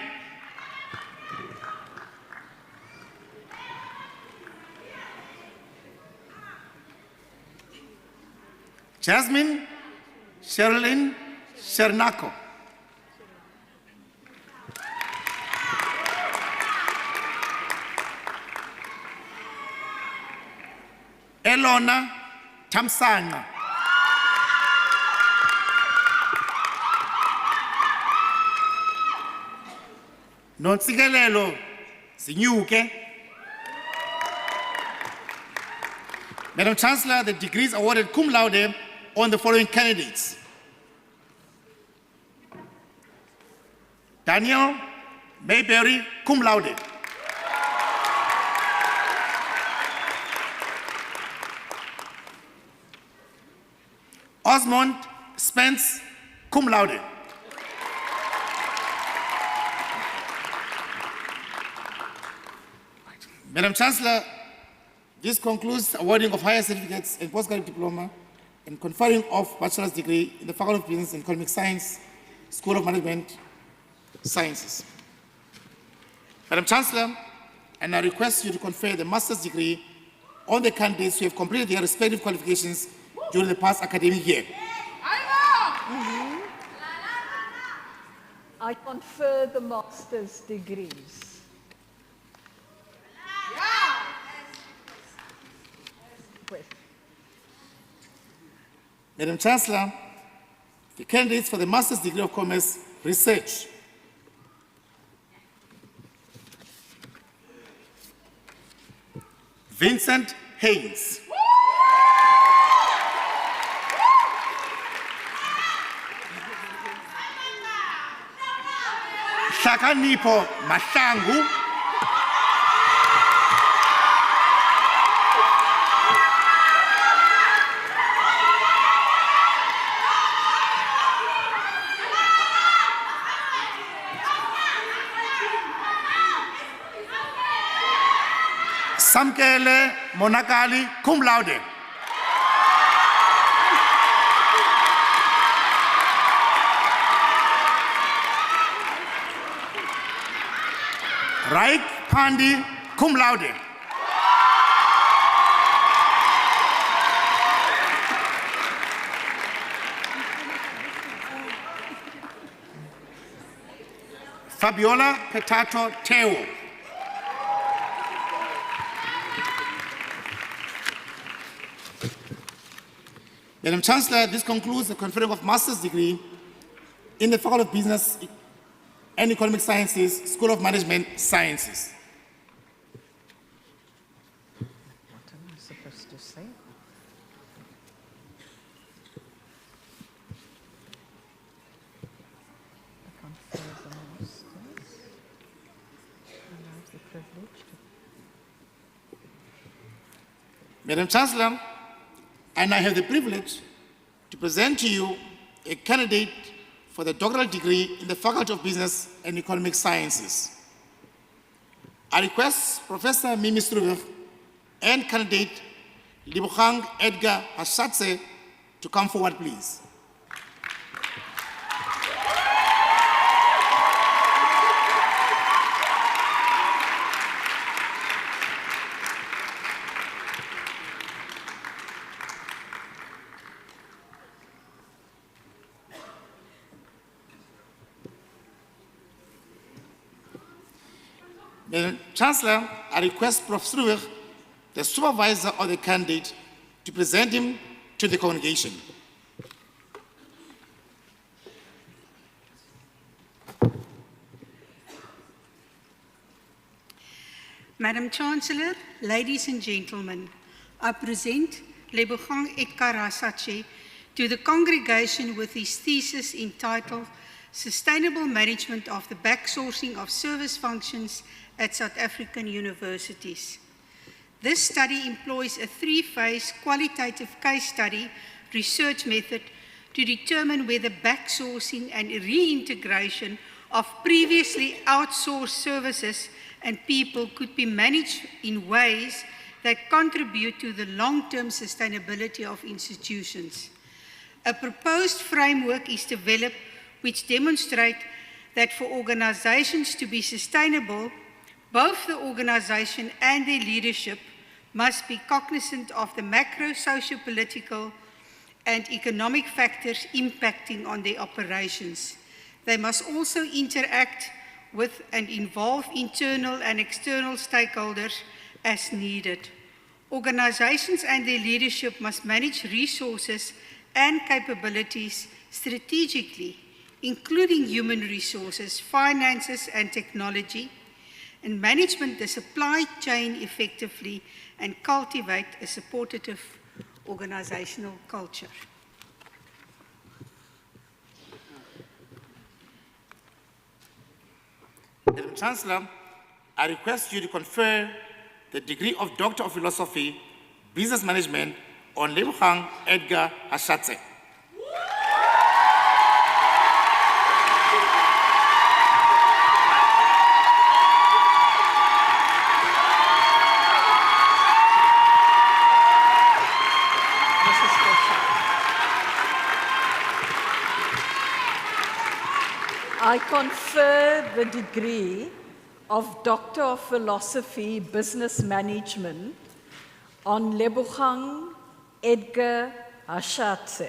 Jasmine Sherilyn Shernako. Elona Tamsanga. Nontsikelelo Sinyuke. Madam Chancellor, the degrees awarded cum laude on the following candidates: Daniel Mayberry, cum laude. Osmond Spence, cum laude. Madam Chancellor, this concludes awarding of higher certificates and postgraduate diploma and conferring of bachelor's degree in the Faculty of Business and Economic Science, School of Management Sciences. Madam Chancellor, I now request you to confer the master's degree on the candidates who have completed their respective qualifications during the past academic year. I confer the master's degrees. Madam Chancellor, the candidates for the Master's Degree of Commerce Research. Vincent Haynes. Shakanipo Mashangu. Samkele Monakali, cum laude. Raik Pandi, cum laude. Fabiola Petato Teo. Madam Chancellor, this concludes the conferring of master's degree in the Faculty of Business and Economic Sciences, School of Management Sciences. What am I supposed to say? I confer the masters, and I have the privilege to... Madam Chancellor, and I have the privilege to present to you a candidate for the doctoral degree in the Faculty of Business and Economic Sciences. I request Professor Mimi Struwig and candidate Libugang Edgar Hashatse to come forward, please. Madam Chancellor, I request Prof. Struwig, the supervisor or the candidate to present him to the congregation. Madam Chancellor, ladies and gentlemen, I present Lebogang Edgar to the congregation with his thesis entitled Sustainable Management of the Backsourcing of Service Functions at South African Universities. This study employs a three-phase qualitative case study research method to determine whether backsourcing and reintegration of previously outsourced services and people could be managed in ways that contribute to the long-term sustainability of institutions. A proposed framework is developed which demonstrates that for organizations to be sustainable, both the organization and their leadership must be cognizant of the macro, socio-political and economic factors impacting on their operations. They must also interact with and involve internal and external stakeholders as needed. Organizations and their leadership must manage resources and capabilities strategically, including human resources, finances, and technology, and management the supply chain effectively and cultivate a supportive organizational culture. Madam Chancellor, I request you to confer the degree of Doctor of Philosophy, Business Management on Lebogang Edgar Hashatse. I confer the degree of Doctor of Philosophy, Business Management on Lebogang Edgar Hashatse.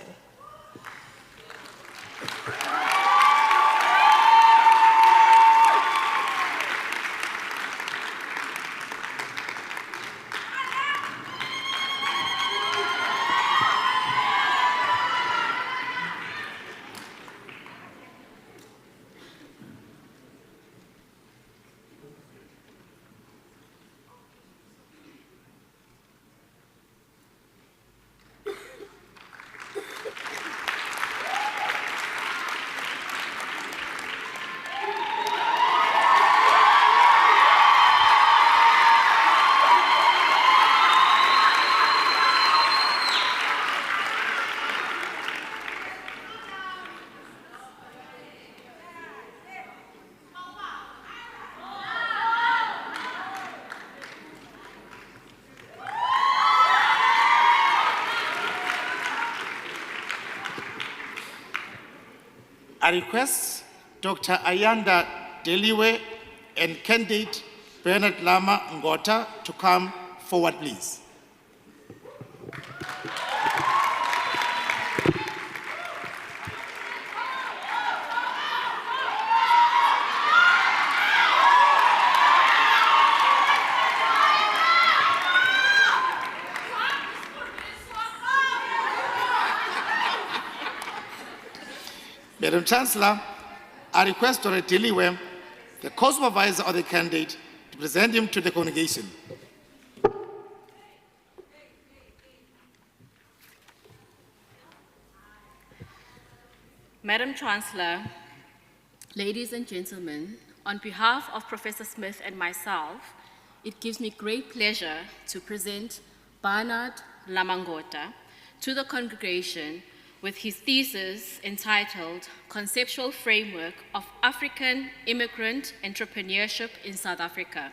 I request Dr. Ayanda Deliwe and candidate Bernard Lama Ngota to come forward, please. Madam Chancellor, I request Dr. Deliwe, the co-supervisor of the candidate, to present him to the congregation. Madam Chancellor, ladies and gentlemen, on behalf of Professor Smith and myself, it gives me great pleasure to present Bernard Lamangota to the congregation with his thesis entitled Conceptual Framework of African Immigrant Entrepreneurship in South Africa.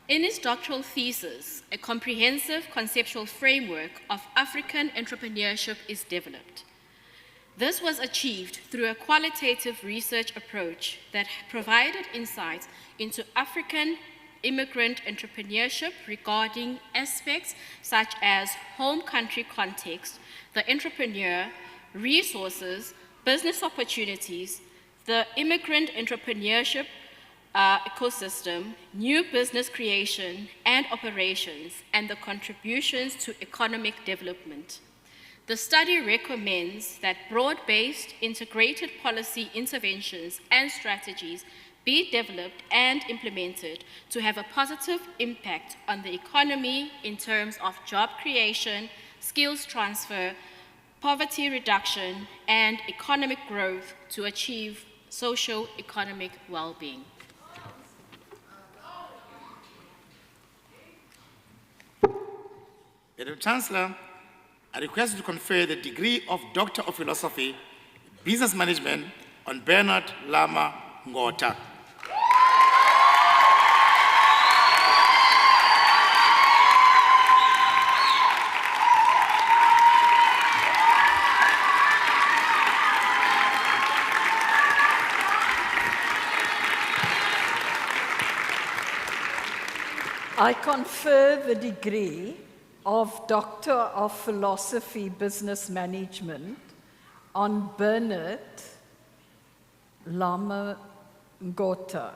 In his doctoral thesis, a comprehensive conceptual framework of African entrepreneurship is developed. This was achieved through a qualitative research approach that provided insights into African immigrant entrepreneurship regarding aspects such as home country context, the entrepreneur, resources, business opportunities, the immigrant entrepreneurship ecosystem, new business creation and operations, and the contributions to economic development. The study recommends that broad-based integrated policy interventions and strategies be developed and implemented to have a positive impact on the economy in terms of job creation, skills transfer, poverty reduction, and economic growth to achieve socio-economic well-being. Madam Chancellor, I request you to confer the degree of Doctor of Philosophy, Business Management on Bernard Lama Ngota. I confer the degree of Doctor of Philosophy, Business Management on Bernard Lama Ngota.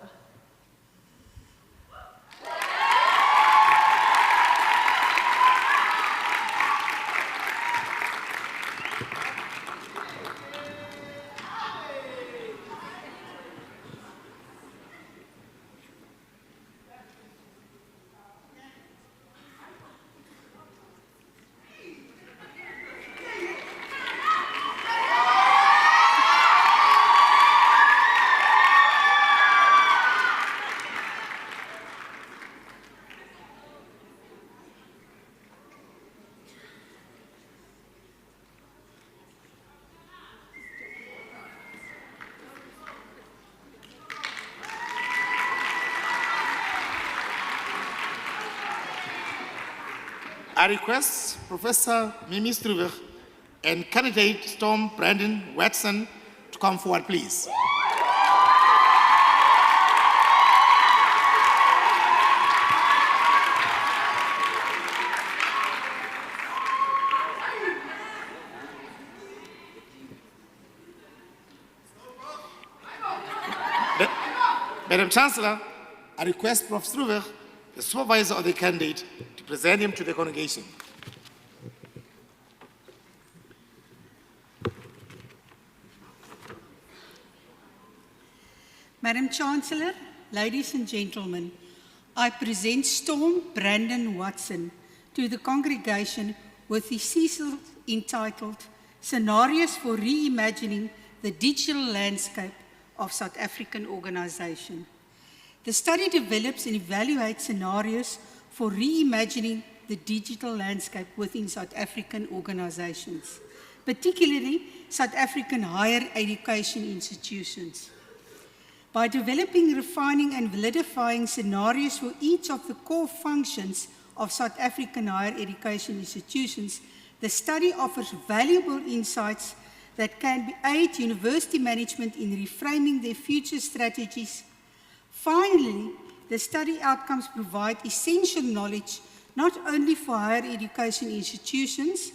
I request Professor Mimi Struwig and candidate Storm Brandon Watson to come forward, please. Madam Chancellor, I request Prof. Struwig, the supervisor of the candidate, to present him to the congregation. Madam Chancellor, ladies and gentlemen, I present Storm Brandon Watson to the congregation with his thesis entitled Scenarios for Reimagining the Digital Landscape of South African Organisation. The study develops and evaluates scenarios for reimagining the digital landscape within South African organisations, particularly South African higher education institutions. By developing, refining and validifying scenarios for each of the core functions of South African higher education institutions, the study offers valuable insights that can aid university management in reframing their future strategies. Finally, the study outcomes provide essential knowledge not only for higher education institutions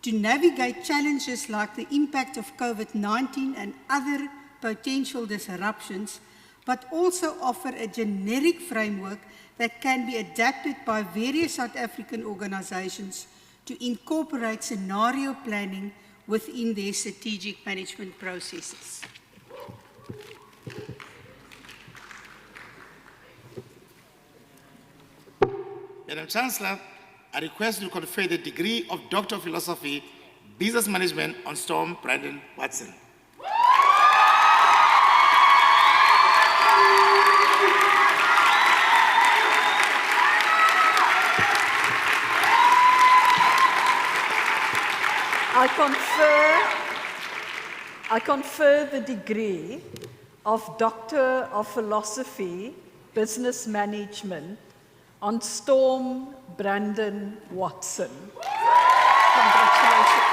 to navigate challenges like the impact of COVID-19 and other potential disruptions, but also offer a generic framework that can be adapted by various South African organisations to incorporate scenario planning within their strategic management processes. Madam Chancellor, I request you to confer the degree of Doctor of Philosophy, Business Management on Storm Brandon Watson. I confer the degree of Doctor of Philosophy, Business Management on Storm Brandon Watson. Congratulations.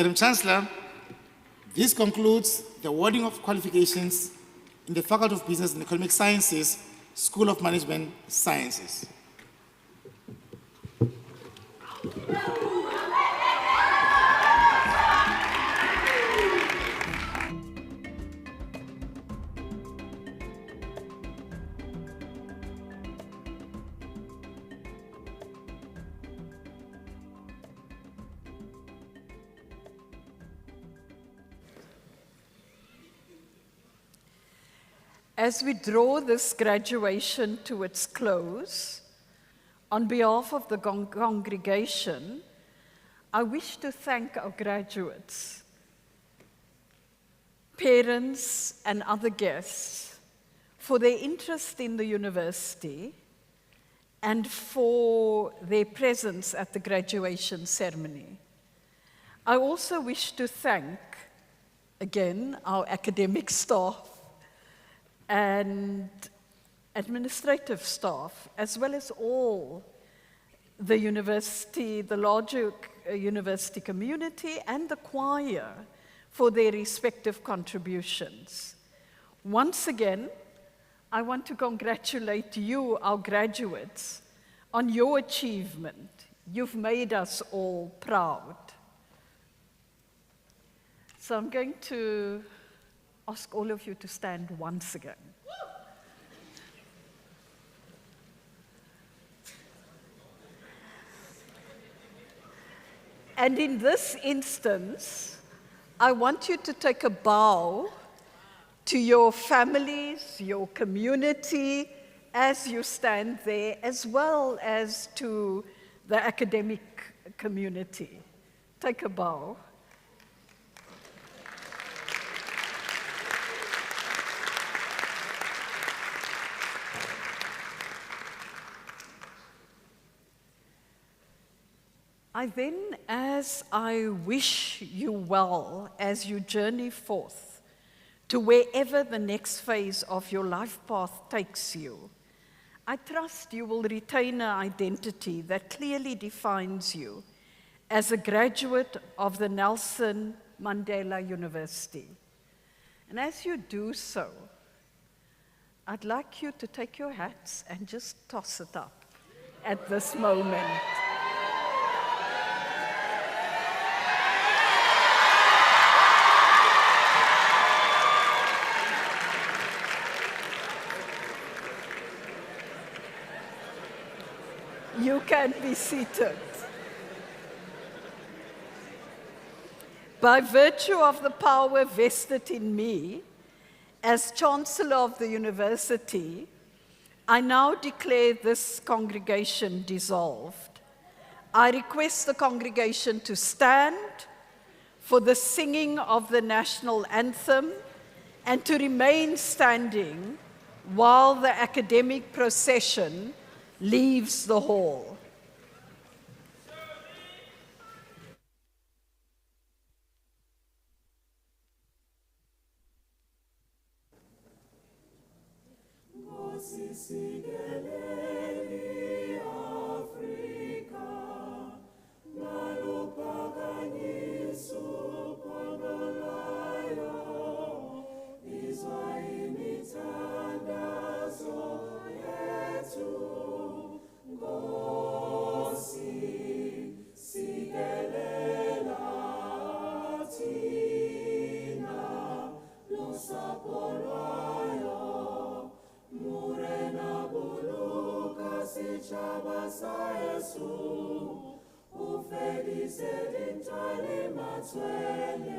Madam Chancellor, this concludes the awarding of qualifications in the Faculty of Business and Economic Sciences, School of Management Sciences. As we draw this graduation to its close, on behalf of the congregation, I wish to thank our graduates, parents, and other guests for their interest in the university and for their presence at the graduation ceremony. I also wish to thank, again, our academic staff and administrative staff, as well as all the university, the larger university community, and the choir for their respective contributions. Once again, I want to congratulate you, our graduates, on your achievement. You've made us all proud. So I'm going to ask all of you to stand once again. And in this instance, I want you to take a bow to your families, your community, as you stand there, as well as to the academic community. Take a bow. As I wish you well as you journey forth to wherever the next phase of your life path takes you, I trust you will retain an identity that clearly defines you as a graduate of the Nelson Mandela University. And as you do so, I'd like you to take your hats and just toss it up at this moment. You can be seated. By virtue of the power vested in me as Chancellor of the University, I now declare this congregation dissolved. I request the congregation to stand for the singing of the national anthem and to remain standing while the academic procession leaves the hall. Ufedi sedintali matswele